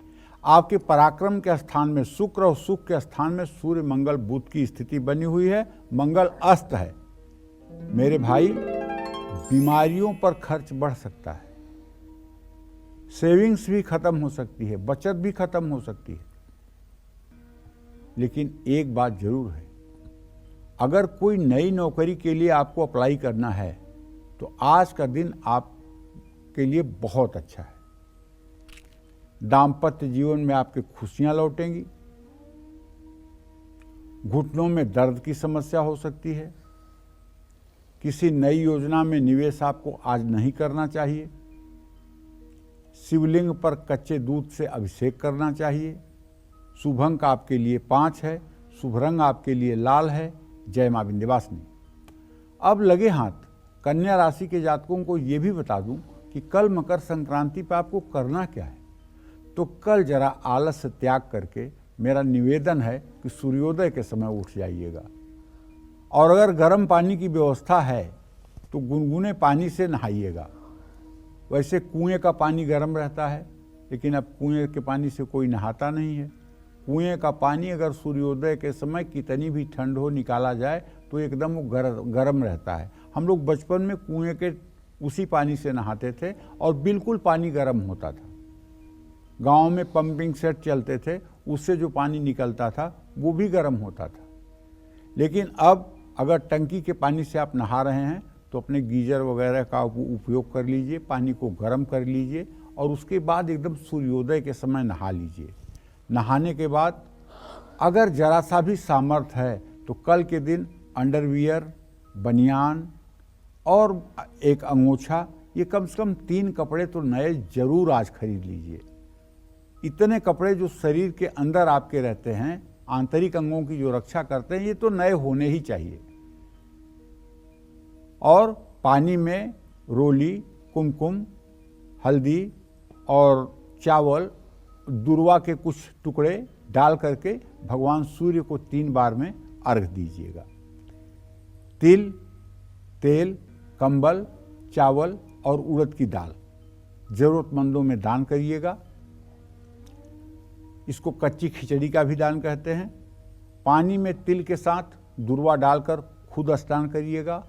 आपके पराक्रम के स्थान में शुक्र और सुख के स्थान में सूर्य मंगल बुध की स्थिति बनी हुई है। मंगल अस्त है। मेरे भाई, बीमारियों पर खर्च बढ़ सकता है, सेविंग्स भी खत्म हो सकती है, बचत भी खत्म हो सकती है। लेकिन एक बात जरूर है, अगर कोई नई नौकरी के लिए आपको अप्लाई करना है तो आज का दिन आपके लिए बहुत अच्छा है। दाम्पत्य जीवन में आपके खुशियां लौटेंगी। घुटनों में दर्द की समस्या हो सकती है। किसी नई योजना में निवेश आपको आज नहीं करना चाहिए। शिवलिंग पर कच्चे दूध से अभिषेक करना चाहिए। शुभ अंक आपके लिए 5 है। शुभ रंग आपके लिए लाल है। जय मां विंध्यवासिनी। अब लगे हाथ कन्या राशि के जातकों को यह भी बता दूं कि कल मकर संक्रांति पर आपको करना क्या है। तो कल जरा आलस त्याग करके मेरा निवेदन है कि सूर्योदय के समय उठ जाइएगा। और अगर गर्म पानी की व्यवस्था है तो गुनगुने पानी से नहाइएगा। वैसे कुएं का पानी गर्म रहता है, लेकिन अब कुएं के पानी से कोई नहाता नहीं है। कुएं का पानी अगर सूर्योदय के समय कितनी भी ठंड हो निकाला जाए तो एकदम वो गर्म रहता है। हम लोग बचपन में कुएं के उसी पानी से नहाते थे और बिल्कुल पानी गर्म होता था। गांव में पंपिंग सेट चलते थे, उससे जो पानी निकलता था वो भी गर्म होता था। लेकिन अब अगर टंकी के पानी से आप नहा रहे हैं तो अपने गीजर वगैरह का उपयोग कर लीजिए, पानी को गर्म कर लीजिए और उसके बाद एकदम सूर्योदय के समय नहा लीजिए। नहाने के बाद अगर जरा सा भी सामर्थ्य है तो कल के दिन अंडरवियर, बनियान और एक अंगोछा, ये कम से कम 3 कपड़े तो नए जरूर आज खरीद लीजिए। इतने कपड़े जो शरीर के अंदर आपके रहते हैं, आंतरिक अंगों की जो रक्षा करते हैं, ये तो नए होने ही चाहिए। और पानी में रोली, कुमकुम, हल्दी और चावल, दुर्वा के कुछ टुकड़े डाल करके भगवान सूर्य को 3 बार में अर्घ दीजिएगा। तिल, तेल, कंबल, चावल और उड़द की दाल जरूरतमंदों में दान करिएगा। इसको कच्ची खिचड़ी का भी दान कहते हैं। पानी में तिल के साथ दुर्वा डालकर खुद स्नान करिएगा।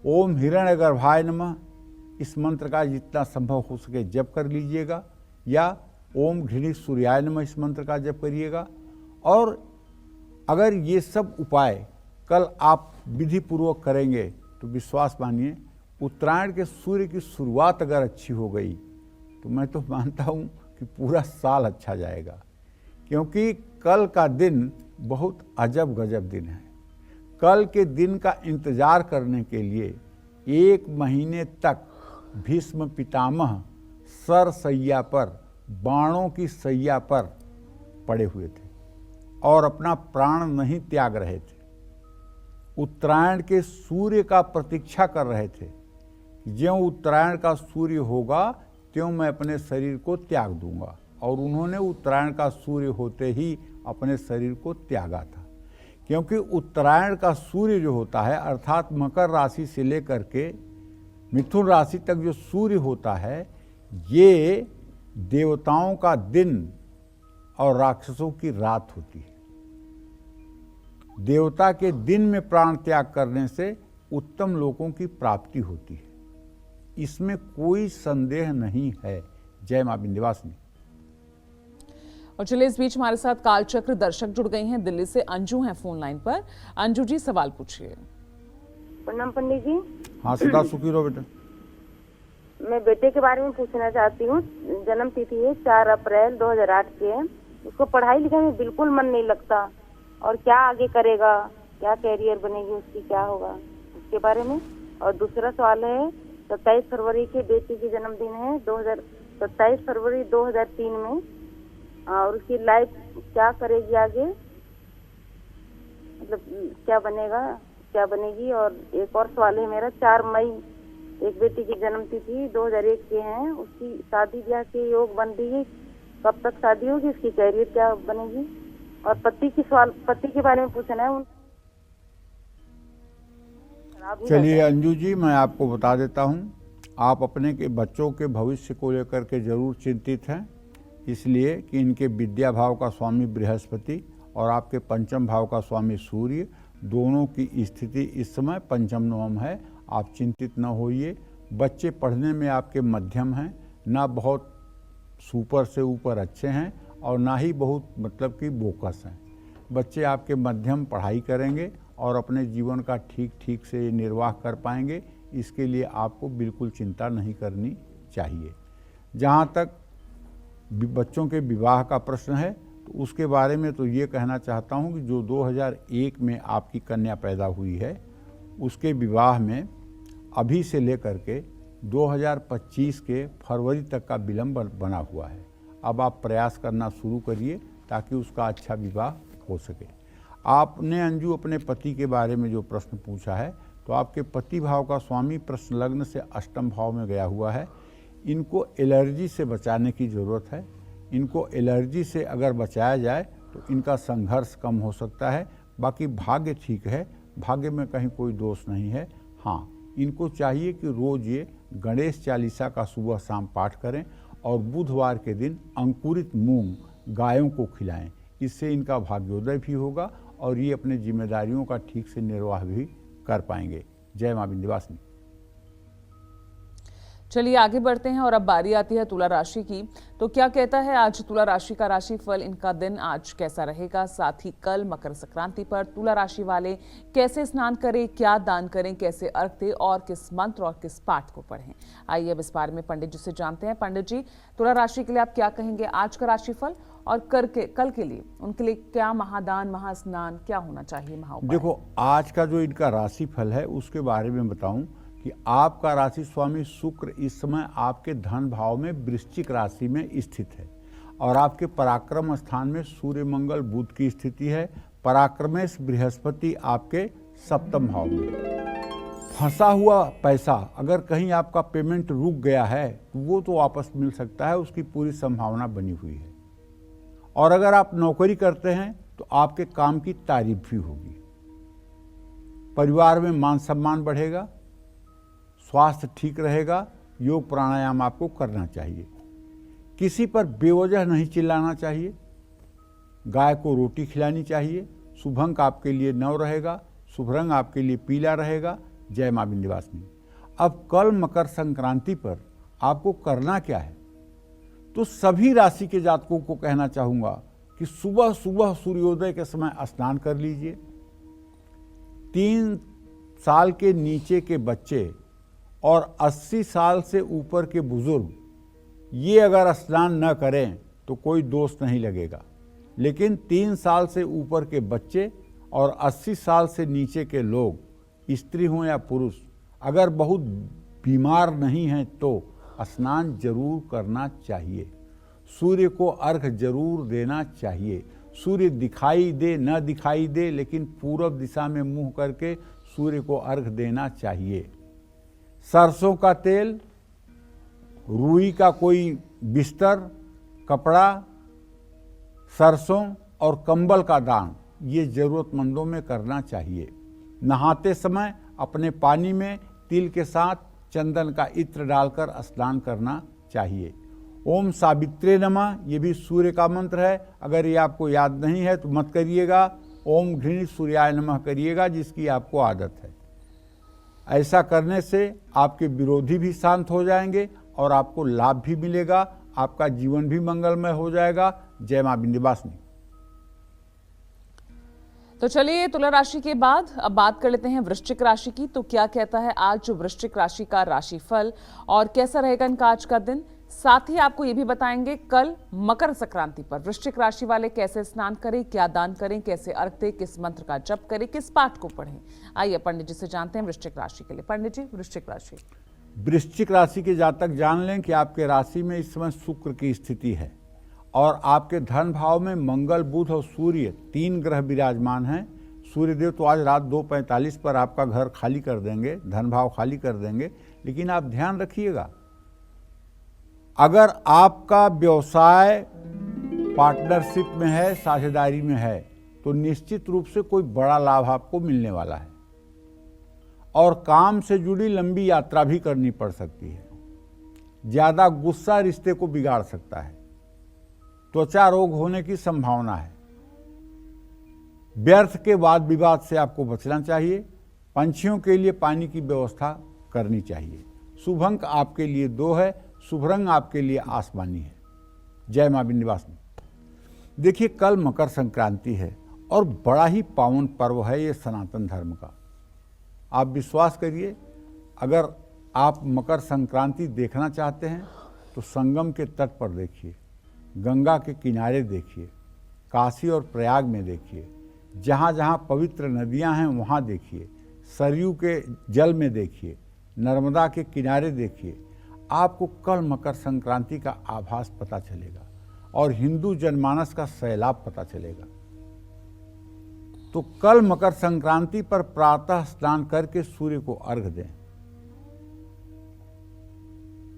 ओम हिरण्यगर्भाय नमः इस मंत्र का जितना संभव हो सके जप कर लीजिएगा, या ओम घृणी सूर्याय नमः इस मंत्र का जप करिएगा। और अगर ये सब उपाय कल आप विधि पूर्वक करेंगे तो विश्वास मानिए, उत्तरायण के सूर्य की शुरुआत अगर अच्छी हो गई तो मैं तो मानता हूँ कि पूरा साल अच्छा जाएगा। क्योंकि कल का दिन बहुत अजब गजब दिन है। कल के दिन का इंतजार करने के लिए 1 महीने तक भीष्म पितामह सरसैया पर, बाणों की सैया पर पड़े हुए थे और अपना प्राण नहीं त्याग रहे थे। उत्तरायण के सूर्य का प्रतीक्षा कर रहे थे। ज्यों उत्तरायण का सूर्य होगा त्यों मैं अपने शरीर को त्याग दूंगा। और उन्होंने उत्तरायण का सूर्य होते ही अपने शरीर को त्यागा था। क्योंकि उत्तरायण का सूर्य जो होता है, अर्थात मकर राशि से लेकर के मिथुन राशि तक जो सूर्य होता है, ये देवताओं का दिन और राक्षसों की रात होती है। देवता के दिन में प्राण त्याग करने से उत्तम लोकों की प्राप्ति होती है, इसमें कोई संदेह नहीं है। जय मां विंध्यवासिनी। और चलिए इस बीच हमारे साथ कालचक्र दर्शक जुड़ गई हैं, दिल्ली से अंजू हैं फोन लाइन पर। अंजू जी, सवाल पूछिए। प्रणाम पंडित जी। हाँ, सदा सुखी रहो बेटा। मैं बेटे के बारे में पूछना चाहती हूँ। जन्म तिथि है 4 अप्रैल 2008 के है। उसको पढ़ाई लिखाई में बिल्कुल मन नहीं लगता, और क्या आगे करेगा, क्या कैरियर बनेगी उसकी, क्या होगा उसके बारे में। और दूसरा सवाल है, 27 फरवरी के बेटे की जन्मदिन है 27 फरवरी 2003 में, और उसकी लाइफ क्या करेगी आगे, मतलब क्या बनेगा, क्या बनेगी। और एक और सवाल है मेरा, 4 मई एक बेटी की जन्मतिथि 2001 के हैं, उसकी शादी ब्याह के योग बन रही है, कब तक शादी होगी, उसकी कैरियर क्या बनेगी। और पति के बारे में पूछना है। चलिए अंजू जी, मैं आपको बता देता हूँ, आप अपने के बच्चों के भविष्य को लेकर के जरूर चिंतित हैं, इसलिए कि इनके विद्या भाव का स्वामी बृहस्पति और आपके पंचम भाव का स्वामी सूर्य, दोनों की स्थिति इस समय पंचम नवम है। आप चिंतित न होइए। बच्चे पढ़ने में आपके मध्यम हैं, ना बहुत सुपर से ऊपर अच्छे हैं और ना ही बहुत मतलब कि बोकस हैं। बच्चे आपके मध्यम पढ़ाई करेंगे और अपने जीवन का ठीक से निर्वाह कर पाएंगे। इसके लिए आपको बिल्कुल चिंता नहीं करनी चाहिए। जहाँ तक बच्चों के विवाह का प्रश्न है तो उसके बारे में तो ये कहना चाहता हूँ कि जो 2001 में आपकी कन्या पैदा हुई है, उसके विवाह में अभी से लेकर के 2025 के फरवरी तक का विलंब बना हुआ है। अब आप प्रयास करना शुरू करिए ताकि उसका अच्छा विवाह हो सके। आपने अंजू अपने पति के बारे में जो प्रश्न पूछा है, तो आपके पति भाव का स्वामी प्रश्न लग्न से अष्टम भाव में गया हुआ है। इनको एलर्जी से बचाने की ज़रूरत है। इनको एलर्जी से अगर बचाया जाए तो इनका संघर्ष कम हो सकता है। बाकी भाग्य ठीक है, भाग्य में कहीं कोई दोष नहीं है। हाँ, इनको चाहिए कि रोज़ ये गणेश चालीसा का सुबह शाम पाठ करें और बुधवार के दिन अंकुरित मूंग गायों को खिलाएं। इससे इनका भाग्योदय भी होगा और ये अपने जिम्मेदारियों का ठीक से निर्वाह भी कर पाएंगे। जय मां विंध्यवासिनी। चलिए आगे बढ़ते हैं और अब बारी आती है तुला राशि की। तो क्या कहता है आज तुला राशि का राशिफल, इनका दिन आज कैसा रहेगा, साथ ही कल मकर संक्रांति पर तुला राशि वाले कैसे स्नान करें, क्या दान करें, कैसे अर्घ दें और किस मंत्र और किस पाठ को पढ़ें। आइए अब इस बारे में पंडित जी से जानते हैं। पंडित जी, तुला राशि के लिए आप क्या कहेंगे आज का राशिफल, और कल के लिए उनके लिए क्या महादान महास्नान क्या होना चाहिए, महाउपाय? देखो, आज का जो इनका राशिफल है उसके बारे में बताऊं कि आपका राशि स्वामी शुक्र इस समय आपके धन भाव में वृश्चिक राशि में स्थित है और आपके पराक्रम स्थान में सूर्य मंगल बुध की स्थिति है। पराक्रमेश बृहस्पति आपके सप्तम भाव में। फंसा हुआ पैसा अगर कहीं आपका पेमेंट रुक गया है तो वो तो वापस मिल सकता है, उसकी पूरी संभावना बनी हुई है। और अगर आप नौकरी करते हैं तो आपके काम की तारीफ भी होगी। परिवार में मान सम्मान बढ़ेगा, स्वास्थ्य ठीक रहेगा। योग प्राणायाम आपको करना चाहिए। किसी पर बेवजह नहीं चिल्लाना चाहिए। गाय को रोटी खिलानी चाहिए। शुभ अंक आपके लिए 9 रहेगा। शुभ रंग आपके लिए पीला रहेगा। जय मां विंध्यवासिनी। अब कल मकर संक्रांति पर आपको करना क्या है, तो सभी राशि के जातकों को कहना चाहूंगा कि सुबह सुबह सूर्योदय के समय स्नान कर लीजिए। 3 साल के नीचे के बच्चे और 80 साल से ऊपर के बुजुर्ग ये अगर स्नान न करें तो कोई दोष नहीं लगेगा, लेकिन 3 साल से ऊपर के बच्चे और 80 साल से नीचे के लोग, स्त्री हों या पुरुष, अगर बहुत बीमार नहीं हैं तो स्नान जरूर करना चाहिए। सूर्य को अर्घ जरूर देना चाहिए। सूर्य दिखाई दे न दिखाई दे, लेकिन पूरब दिशा में मुंह करके सूर्य को अर्घ देना चाहिए। सरसों का तेल, रुई का कोई बिस्तर, कपड़ा, सरसों और कंबल का दान ये जरूरतमंदों में करना चाहिए। नहाते समय अपने पानी में तिल के साथ चंदन का इत्र डालकर स्नान करना चाहिए। ओम सावित्रे नमः ये भी सूर्य का मंत्र है। अगर ये आपको याद नहीं है तो मत करिएगा। ओम घृणी सूर्याय नमः करिएगा, जिसकी आपको आदत है। ऐसा करने से आपके विरोधी भी शांत हो जाएंगे और आपको लाभ भी मिलेगा। आपका जीवन भी मंगलमय हो जाएगा। जय मां विंध्यवासिनी। तो चलिए तुला राशि के बाद अब बात कर लेते हैं वृश्चिक राशि की। तो क्या कहता है आज वृश्चिक राशि का राशिफल और कैसा रहेगा इनका आज का दिन। साथ ही आपको ये भी बताएंगे कल मकर संक्रांति पर वृश्चिक राशि वाले कैसे स्नान करें, क्या दान करें, कैसे अर्घ दें, किस मंत्र का जप करें, किस पाठ को पढ़ें। आइए पंडित जी से जानते हैं वृश्चिक राशि के लिए। पंडित जी, वृश्चिक राशि के जातक जान लें कि आपके राशि में इस समय शुक्र की स्थिति है और आपके धन भाव में मंगल, बुध और सूर्य 3 ग्रह विराजमान हैं। सूर्यदेव तो आज रात 2:45 पर आपका घर खाली कर देंगे, धन भाव खाली कर देंगे। लेकिन आप ध्यान रखिएगा, अगर आपका व्यवसाय पार्टनरशिप में है, साझेदारी में है, तो निश्चित रूप से कोई बड़ा लाभ आपको मिलने वाला है और काम से जुड़ी लंबी यात्रा भी करनी पड़ सकती है। ज्यादा गुस्सा रिश्ते को बिगाड़ सकता है। त्वचा रोग होने की संभावना है। व्यर्थ के वाद विवाद से आपको बचना चाहिए। पंछियों के लिए पानी की व्यवस्था करनी चाहिए। शुभ अंक आपके लिए 2 है। शुभ रंग आपके लिए आसमानी है। जय मां विंध्यवासिनी। देखिए, कल मकर संक्रांति है और बड़ा ही पावन पर्व है ये सनातन धर्म का। आप विश्वास करिए, अगर आप मकर संक्रांति देखना चाहते हैं तो संगम के तट पर देखिए, गंगा के किनारे देखिए, काशी और प्रयाग में देखिए, जहाँ जहाँ पवित्र नदियाँ हैं वहाँ देखिए, सरयू के जल में देखिए, नर्मदा के किनारे देखिए। आपको कल मकर संक्रांति का आभास पता चलेगा और हिंदू जनमानस का सैलाब पता चलेगा। तो कल मकर संक्रांति पर प्रातः स्नान करके सूर्य को अर्घ दें।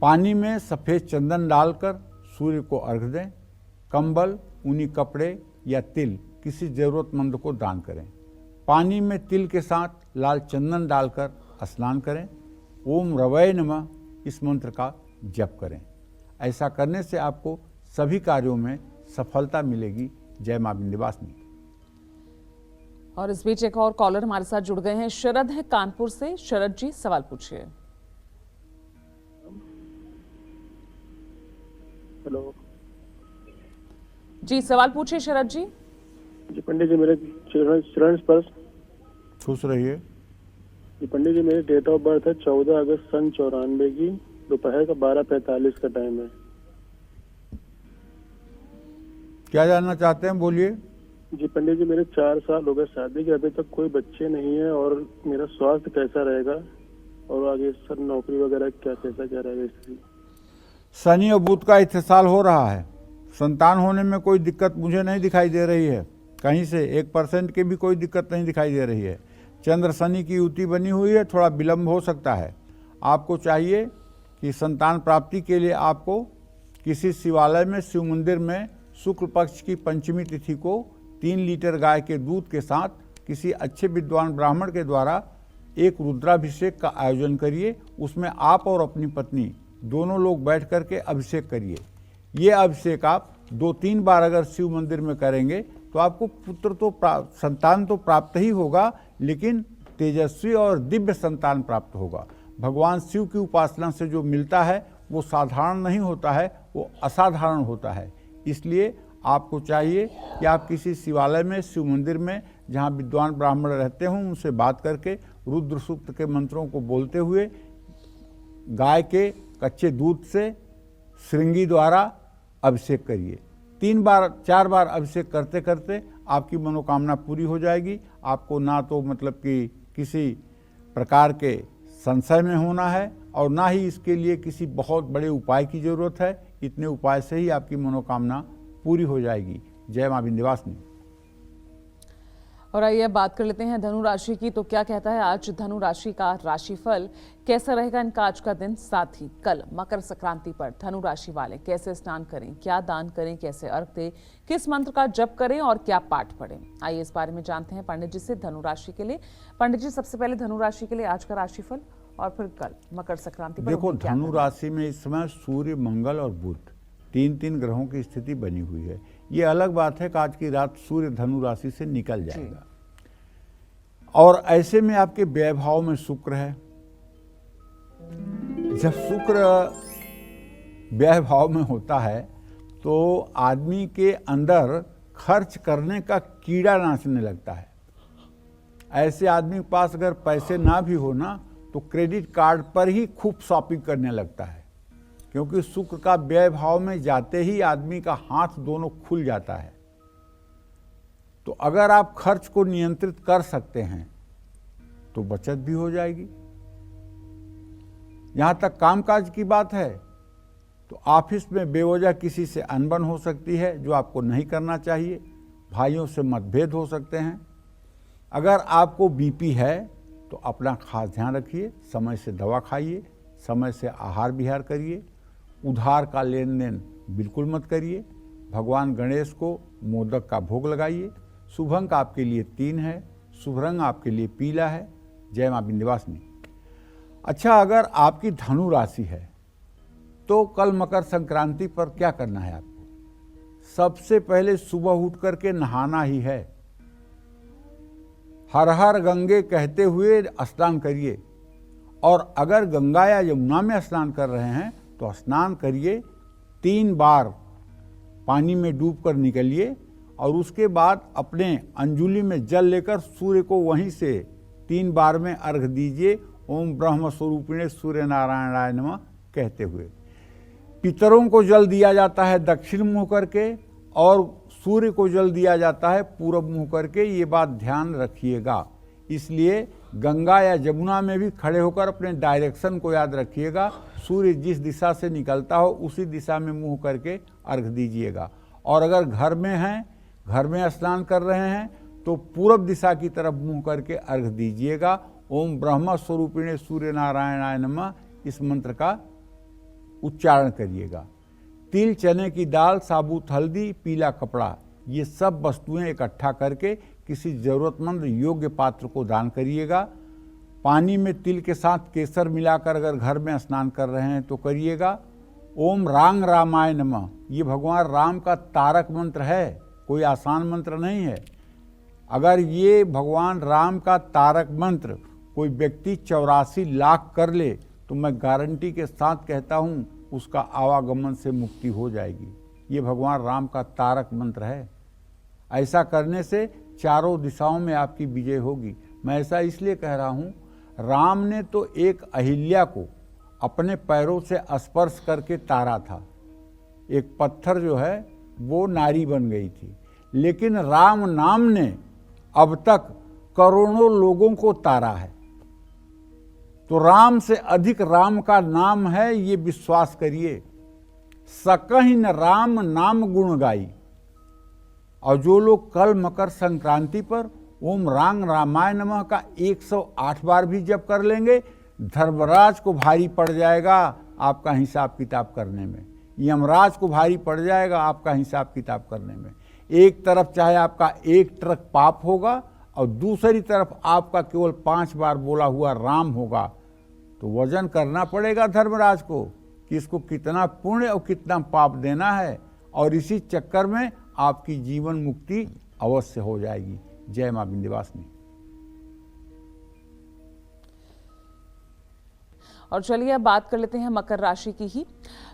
पानी में सफेद चंदन डालकर सूर्य को अर्घ दें। कंबल, ऊनी कपड़े या तिल किसी जरूरतमंद को दान करें। पानी में तिल के साथ लाल चंदन डालकर स्नान करें। ओम रवै नमः इस मंत्र का जप करें। ऐसा करने से आपको सभी कार्यों में सफलता मिलेगी। जय मां विंध्यवासिनी। और इस बीच एक और कॉलर हमारे साथ जुड़ गए हैं। शरद है कानपुर से। शरद जी, सवाल पूछिए। हेलो जी, सवाल पूछिए शरद जी। जी पंडित जी, मेरे चरण स्पर्श। खुश रहिए। जी पंडित जी, मेरी डेट ऑफ बर्थ है 14 अगस्त सन 94 की, दोपहर का 12:45 का टाइम है। क्या जानना चाहते हैं, बोलिए। जी पंडित जी, मेरे 4 साल हो गए शादी के, अभी तक कोई बच्चे नहीं है, और मेरा स्वास्थ्य कैसा रहेगा, और आगे सर नौकरी वगैरह क्या रहेगा इसकी। शनि और बुध का इत्तेसाल हो रहा है। संतान होने में कोई दिक्कत मुझे नहीं दिखाई दे रही है, कहीं से 1% की भी कोई दिक्कत नहीं दिखाई दे रही है। चंद्र शनि की युति बनी हुई है, थोड़ा विलंब हो सकता है। आपको चाहिए कि संतान प्राप्ति के लिए आपको किसी शिवालय में, शिव मंदिर में शुक्ल पक्ष की पंचमी तिथि को 3 लीटर गाय के दूध के साथ किसी अच्छे विद्वान ब्राह्मण के द्वारा एक रुद्राभिषेक का आयोजन करिए। उसमें आप और अपनी पत्नी दोनों लोग बैठ करके अभिषेक करिए। ये अभिषेक आप 2-3 बार अगर शिव मंदिर में करेंगे तो आपको पुत्र तो संतान तो प्राप्त ही होगा, लेकिन तेजस्वी और दिव्य संतान प्राप्त होगा। भगवान शिव की उपासना से जो मिलता है वो साधारण नहीं होता है, वो असाधारण होता है। इसलिए आपको चाहिए कि आप किसी शिवालय में, शिव मंदिर में, जहाँ विद्वान ब्राह्मण रहते हों, उनसे बात करके रुद्र सूक्त के मंत्रों को बोलते हुए गाय के कच्चे दूध से श्रृंगी द्वारा अभिषेक करिए। 3-4 बार अभिषेक करते करते आपकी मनोकामना पूरी हो जाएगी। आपको ना तो मतलब कि किसी प्रकार के संशय में होना है और ना ही इसके लिए किसी बहुत बड़े उपाय की जरूरत है। इतने उपाय से ही आपकी मनोकामना पूरी हो जाएगी। जय मां विंध्यवासिनी। और आइए अब बात कर लेते हैं धनु राशि की। तो क्या कहता है आज धनु राशि का राशिफल, कैसा रहेगा इनका आज का दिन, साथ ही कल मकर संक्रांति पर धनु राशि वाले कैसे स्नान करें, क्या दान करें, कैसे अर्घ दें, किस मंत्र का जप करें और क्या पाठ पढ़ें। आइए इस बारे में जानते हैं पंडित जी से धनु राशि के लिए। पंडित जी, सबसे पहले धनु राशि के लिए आज का राशिफल और फिर कल मकर संक्रांति पर। देखो, धनु राशि में इस समय सूर्य, मंगल और बुध 3 ग्रहों की स्थिति बनी हुई है। ये अलग बात है कि आज की रात सूर्य धनु राशि से निकल जाएगा और ऐसे में आपके व्यय भाव में शुक्र है। जब शुक्र व्यय भाव में होता है तो आदमी के अंदर खर्च करने का कीड़ा नाचने लगता है। ऐसे आदमी के पास अगर पैसे ना भी हो ना तो क्रेडिट कार्ड पर ही खूब शॉपिंग करने लगता है, क्योंकि शुक्र का व्यय भाव में जाते ही आदमी का हाथ दोनों खुल जाता है। तो अगर आप खर्च को नियंत्रित कर सकते हैं तो बचत भी हो जाएगी। यहां तक कामकाज की बात है तो ऑफिस में बेवजह किसी से अनबन हो सकती है जो आपको नहीं करना चाहिए। भाइयों से मतभेद हो सकते हैं। अगर आपको बीपी है तो अपना खास ध्यान रखिए, समय से दवा खाइए, समय से आहार विहार करिए, उधार का लेन देन बिल्कुल मत करिए। भगवान गणेश को मोदक का भोग लगाइए। शुभ अंक आपके लिए 3 है, शुभ रंग आपके लिए पीला है। जय मां विंध्यवासिनी। अच्छा, अगर आपकी धनु राशि है तो कल मकर संक्रांति पर क्या करना है आपको? सबसे पहले सुबह उठ करके नहाना ही है। हर हर गंगे कहते हुए स्नान करिए, और अगर गंगा या यमुना में स्नान कर रहे हैं तो स्नान करिए। 3 बार पानी में डूबकर निकलिए और उसके बाद अपने अंजुलि में जल लेकर सूर्य को वहीं से 3 बार में अर्घ दीजिए। ओम ब्रह्म स्वरूपिणे सूर्य नारायणाय नमः कहते हुए। पितरों को जल दिया जाता है दक्षिण मुंह करके और सूर्य को जल दिया जाता है पूरब मुंह करके। ये बात ध्यान रखिएगा। इसलिए गंगा या जमुना में भी खड़े होकर अपने डायरेक्शन को याद रखिएगा। सूर्य जिस दिशा से निकलता हो उसी दिशा में मुंह करके अर्घ दीजिएगा। और अगर घर में हैं, घर में स्नान कर रहे हैं तो पूरब दिशा की तरफ मुंह करके अर्घ दीजिएगा। ओम ब्रह्म स्वरूपिणे सूर्य नारायणाय नमः इस मंत्र का उच्चारण करिएगा। तिल, चने की दाल, साबुत हल्दी, पीला कपड़ा, ये सब वस्तुएं इकट्ठा करके किसी जरूरतमंद योग्य पात्र को दान करिएगा। पानी में तिल के साथ केसर मिलाकर अगर घर में स्नान कर रहे हैं तो करिएगा। ओम रांग रामाय नमः, ये भगवान राम का तारक मंत्र है, कोई आसान मंत्र नहीं है। अगर ये भगवान राम का तारक मंत्र कोई व्यक्ति 84 लाख कर ले तो मैं गारंटी के साथ कहता हूँ उसका आवागमन से मुक्ति हो जाएगी। ये भगवान राम का तारक मंत्र है। ऐसा करने से चारों दिशाओं में आपकी विजय होगी। मैं ऐसा इसलिए कह रहा हूँ, राम ने तो एक अहिल्या को अपने पैरों से स्पर्श करके तारा था। एक पत्थर जो है वो नारी बन गई थी, लेकिन राम नाम ने अब तक करोड़ों लोगों को तारा है। तो राम से अधिक राम का नाम है, ये विश्वास करिए। सकहि न राम नाम गुण गाई। और जो लोग कल मकर संक्रांति पर ओम रांग रामाय नमः का 108 बार भी जप कर लेंगे, धर्मराज को भारी पड़ जाएगा आपका हिसाब किताब करने में, यमराज को भारी पड़ जाएगा आपका हिसाब किताब करने में। एक तरफ चाहे आपका 1 ट्रक पाप होगा और दूसरी तरफ आपका केवल 5 बार बोला हुआ राम होगा। तो वजन करना पड़ेगा धर्मराज को कि इसको कितना पुण्य और कितना पाप देना है, और इसी चक्कर में आपकी जीवन मुक्ति अवश्य हो जाएगी। जय मां विंध्यवासिनी। और चलिए अब बात कर लेते हैं मकर राशि की ही।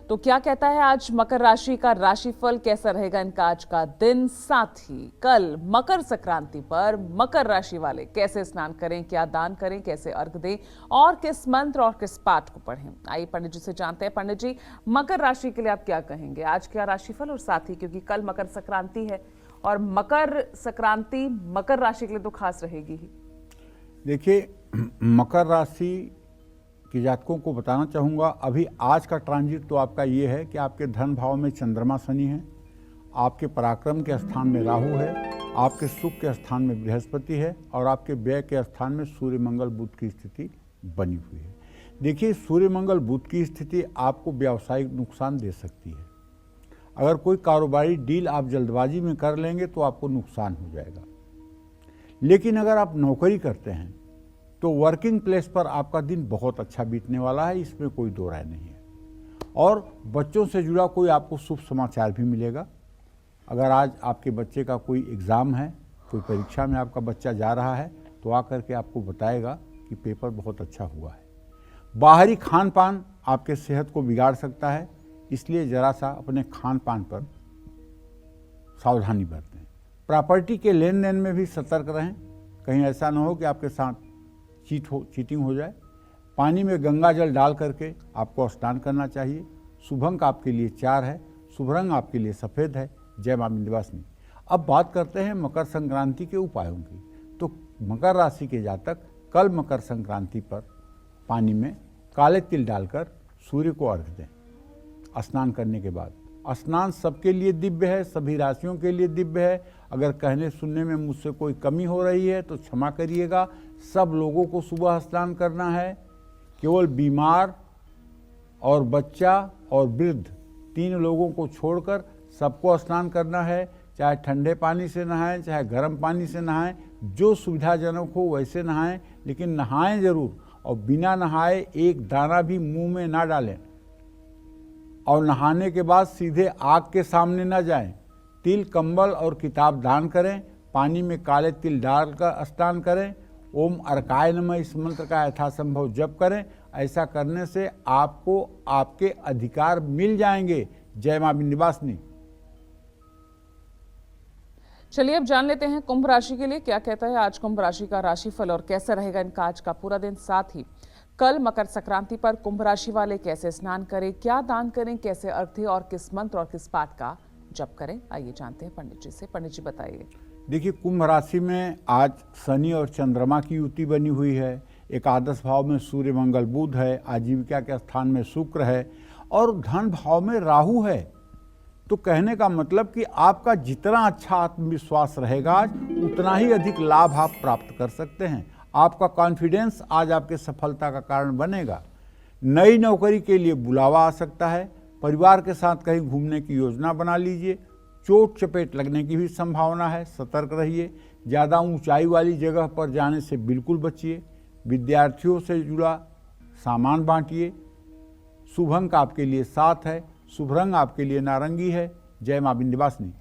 तो क्या कहता है आज मकर राशि का राशिफल, कैसा रहेगा इनका आज का दिन, साथ ही कल मकर संक्रांति पर मकर राशि वाले कैसे स्नान करें, क्या दान करें, कैसे अर्घ दें और किस मंत्र और किस पाठ को पढ़ें। आइए पंडित जी से जानते हैं। पंडित जी, मकर राशि के लिए आप क्या कहेंगे, आज क्या राशिफल, और साथ ही क्योंकि कल मकर संक्रांति है और मकर संक्रांति मकर राशि के लिए तो खास रहेगी ही। देखिए, मकर राशि के जातकों को बताना चाहूँगा, अभी आज का ट्रांजिट तो आपका ये है कि आपके धन भाव में चंद्रमा शनि है, आपके पराक्रम के स्थान में राहु है, आपके सुख के स्थान में बृहस्पति है और आपके व्यय के स्थान में सूर्य मंगल बुध की स्थिति बनी हुई है। देखिए, सूर्य मंगल बुध की स्थिति आपको व्यावसायिक नुकसान दे सकती है। अगर कोई कारोबारी डील आप जल्दबाजी में कर लेंगे तो आपको नुकसान हो जाएगा। लेकिन अगर आप नौकरी करते हैं तो वर्किंग प्लेस पर आपका दिन बहुत अच्छा बीतने वाला है, इसमें कोई दो राय नहीं है। और बच्चों से जुड़ा कोई आपको शुभ समाचार भी मिलेगा। अगर आज आपके बच्चे का कोई एग्ज़ाम है, कोई परीक्षा में आपका बच्चा जा रहा है, तो आकर के आपको बताएगा कि पेपर बहुत अच्छा हुआ है। बाहरी खान पान आपके सेहत को बिगाड़ सकता है, इसलिए ज़रा सा अपने खान पान पर सावधानी बरतें। प्रॉपर्टी के लेन देन में भी सतर्क रहें, कहीं ऐसा ना हो कि आपके साथ चीटिंग हो जाए। पानी में गंगा जल डाल करके आपको स्नान करना चाहिए। शुभ अंक आपके लिए 4 है, शुभ रंग आपके लिए सफ़ेद है। जय मां विंध्यवासिनी। अब बात करते हैं मकर संक्रांति के उपायों की। तो मकर राशि के जातक कल मकर संक्रांति पर पानी में काले तिल डालकर सूर्य को अर्घ दें स्नान करने के बाद। स्नान सबके लिए दिव्य है, सभी राशियों के लिए दिव्य है। अगर कहने सुनने में मुझसे कोई कमी हो रही है तो क्षमा करिएगा। सब लोगों को सुबह स्नान करना है। केवल बीमार और बच्चा और वृद्ध 3 लोगों को छोड़कर सबको स्नान करना है। चाहे ठंडे पानी से नहाएं, चाहे गर्म पानी से नहाएं, जो सुविधाजनक हो वैसे नहाएं, लेकिन नहाएं जरूर। और बिना नहाए एक दाना भी मुंह में ना डालें। और नहाने के बाद सीधे आग के सामने न जाएं। तिल, कंबल और किताब दान करें। पानी में काले तिल डालकर स्नान करें। ओम अर्काय नमः इस मंत्र का यथासंभव जप करें। ऐसा करने से आपको आपके अधिकार मिल जाएंगे। जय मां विंध्यवासिनी। चलिए अब जान लेते हैं कुंभ राशि के लिए क्या कहता है आज कुंभ राशि का राशिफल और कैसा रहेगा इनका आज का पूरा दिन। साथ ही कल मकर संक्रांति पर कुंभ राशि वाले कैसे स्नान करें, क्या दान करें, कैसे अर्घ दें और किस मंत्र और किस पाठ का जप करें। आइए जानते हैं पंडित जी से। पंडित जी बताइए। देखिए, कुंभ राशि में आज शनि और चंद्रमा की युति बनी हुई है। एकादश भाव में सूर्य मंगल बुध है, आजीविका के स्थान में शुक्र है और धन भाव में राहु है। तो कहने का मतलब कि आपका जितना अच्छा आत्मविश्वास रहेगा आज, उतना ही अधिक लाभ आप प्राप्त कर सकते हैं। आपका कॉन्फिडेंस आज आपके सफलता का कारण बनेगा। नई नौकरी के लिए बुलावा आ सकता है। परिवार के साथ कहीं घूमने की योजना बना लीजिए। चोट चपेट लगने की भी संभावना है, सतर्क रहिए। ज़्यादा ऊंचाई वाली जगह पर जाने से बिल्कुल बचिए। विद्यार्थियों से जुड़ा सामान बांटिए। शुभ अंक आपके लिए 7 है। शुभ रंग आपके लिए नारंगी है। जय मां विंध्यवासिनी।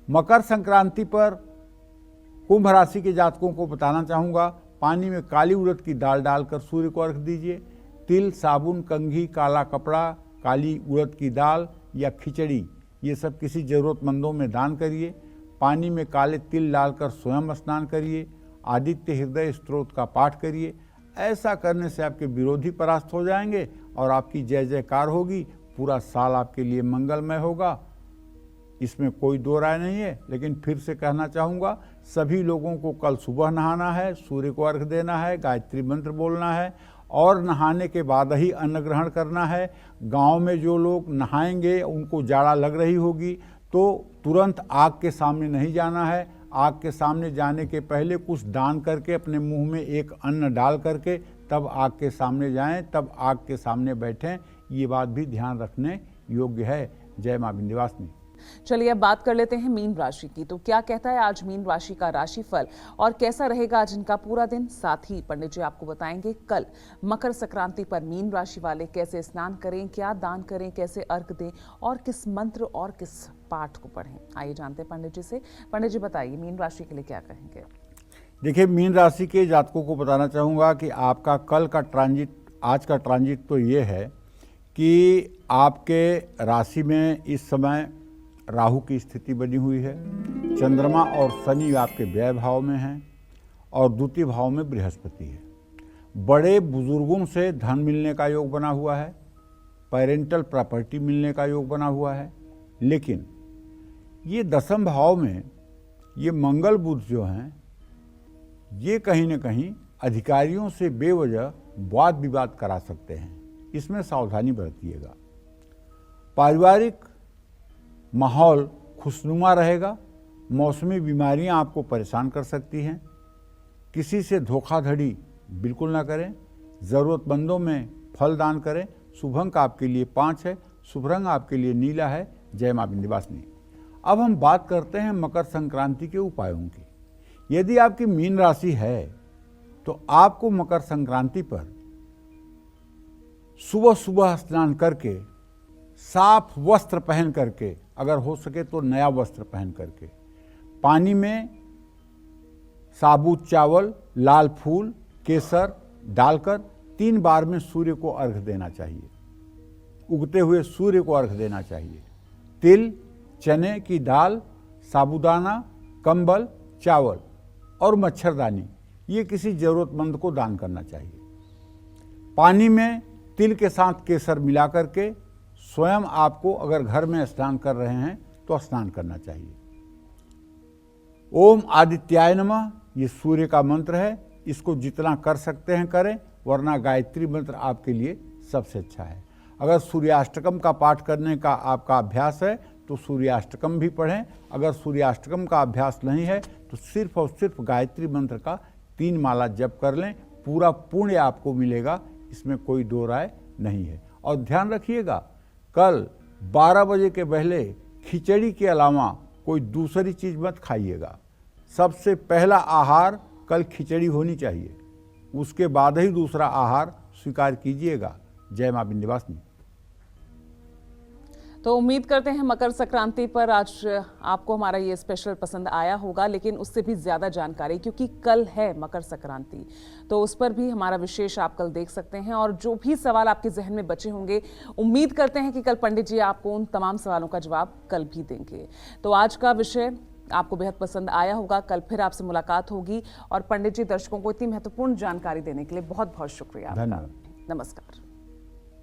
मकर संक्रांति पर कुंभ राशि के जातकों को बताना चाहूँगा, पानी में काली उड़द की दाल डालकर सूर्य को अर्घ दीजिए। तिल, साबुन, कंघी, काला कपड़ा, काली उड़द की दाल या खिचड़ी, ये सब किसी ज़रूरतमंदों में दान करिए। पानी में काले तिल डालकर स्वयं स्नान करिए। आदित्य हृदय स्तोत्र का पाठ करिए। ऐसा करने से आपके विरोधी परास्त हो जाएंगे और आपकी जय जयकार होगी। पूरा साल आपके लिए मंगलमय होगा, इसमें कोई दो राय नहीं है। लेकिन फिर से कहना चाहूँगा, सभी लोगों को कल सुबह नहाना है, सूर्य को अर्घ देना है, गायत्री मंत्र बोलना है और नहाने के बाद ही अन्न ग्रहण करना है। गांव में जो लोग नहाएंगे उनको जाड़ा लग रही होगी तो तुरंत आग के सामने नहीं जाना है। आग के सामने जाने के पहले कुछ दान करके अपने मुंह में एक अन्न डाल करके तब आग के सामने जाएं, तब आग के सामने बैठें। ये बात भी ध्यान रखने योग्य है। जय मां विंध्यवासिनी। चलिए अब बात कर लेते हैं मीन राशि की। तो क्या कहता है आज मीन राशि का राशिफल और कैसा रहेगा आज इनका पूरा दिन। साथ ही पंडित जी आपको बताएंगे कल मकर संक्रांति पर मीन राशि वाले कैसे स्नान करें, क्या दान करें, कैसे अर्घ दें और किस मंत्र और किस पाठ को पढ़ें। आइए जानते हैं पंडित जी से। पंडित जी बताइए मीन राशि के लिए क्या कहेंगे। देखिए, मीन राशि के जातकों को बताना चाहूँगा कि आपका कल का ट्रांजिट, आज का ट्रांजिट तो ये है कि आपके राशि में इस समय राहु की स्थिति बनी हुई है। चंद्रमा और शनि आपके व्यय भाव में हैं और द्वितीय भाव में बृहस्पति है। बड़े बुजुर्गों से धन मिलने का योग बना हुआ है। पेरेंटल प्रॉपर्टी मिलने का योग बना हुआ है। लेकिन ये दसम भाव में ये मंगल बुध जो हैं, ये कहीं न कहीं अधिकारियों से बेवजह वाद विवाद करा सकते हैं। इसमें सावधानी बरतिएगा। पारिवारिक माहौल खुशनुमा रहेगा। मौसमी बीमारियां आपको परेशान कर सकती हैं। किसी से धोखाधड़ी बिल्कुल ना करें। ज़रूरतमंदों में फल दान करें। शुभ अंक आपके लिए 5 है। शुभ रंग आपके लिए नीला है। जय मां विंध्यवासिनी। अब हम बात करते हैं मकर संक्रांति के उपायों की। यदि आपकी मीन राशि है तो आपको मकर संक्रांति पर सुबह सुबह स्नान करके, साफ वस्त्र पहन करके, अगर हो सके तो नया वस्त्र पहन करके, पानी में साबुत चावल, लाल फूल, केसर डालकर 3 बार में सूर्य को अर्घ देना चाहिए। उगते हुए सूर्य को अर्घ देना चाहिए। तिल, चने की दाल, साबूदाना, कंबल, चावल और मच्छरदानी, ये किसी जरूरतमंद को दान करना चाहिए। पानी में तिल के साथ केसर मिला करके स्वयं आपको, अगर घर में स्नान कर रहे हैं तो स्नान करना चाहिए। ओम आदित्याय नमः, ये सूर्य का मंत्र है। इसको जितना कर सकते हैं करें, वरना गायत्री मंत्र आपके लिए सबसे अच्छा है। अगर सूर्याष्टकम का पाठ करने का आपका अभ्यास है तो सूर्याष्टकम भी पढ़ें। अगर सूर्याष्टकम का अभ्यास नहीं है तो सिर्फ और सिर्फ गायत्री मंत्र का 3 माला जप कर लें। पूरा पुण्य आपको मिलेगा, इसमें कोई दो राय नहीं है। और ध्यान रखिएगा, कल 12 बजे के पहले खिचड़ी के अलावा कोई दूसरी चीज़ मत खाइएगा। सबसे पहला आहार कल खिचड़ी होनी चाहिए, उसके बाद ही दूसरा आहार स्वीकार कीजिएगा। जय मां विंध्यवासिनी। तो उम्मीद करते हैं मकर संक्रांति पर आज आपको हमारा ये स्पेशल पसंद आया होगा, लेकिन उससे भी ज़्यादा जानकारी, क्योंकि कल है मकर संक्रांति, तो उस पर भी हमारा विशेष आप कल देख सकते हैं। और जो भी सवाल आपके जहन में बचे होंगे, उम्मीद करते हैं कि कल पंडित जी आपको उन तमाम सवालों का जवाब कल भी देंगे। तो आज का विषय आपको बेहद पसंद आया होगा। कल फिर आपसे मुलाकात होगी। और पंडित जी, दर्शकों को इतनी महत्वपूर्ण जानकारी देने के लिए बहुत बहुत शुक्रिया आपका। धन्यवाद। नमस्कार।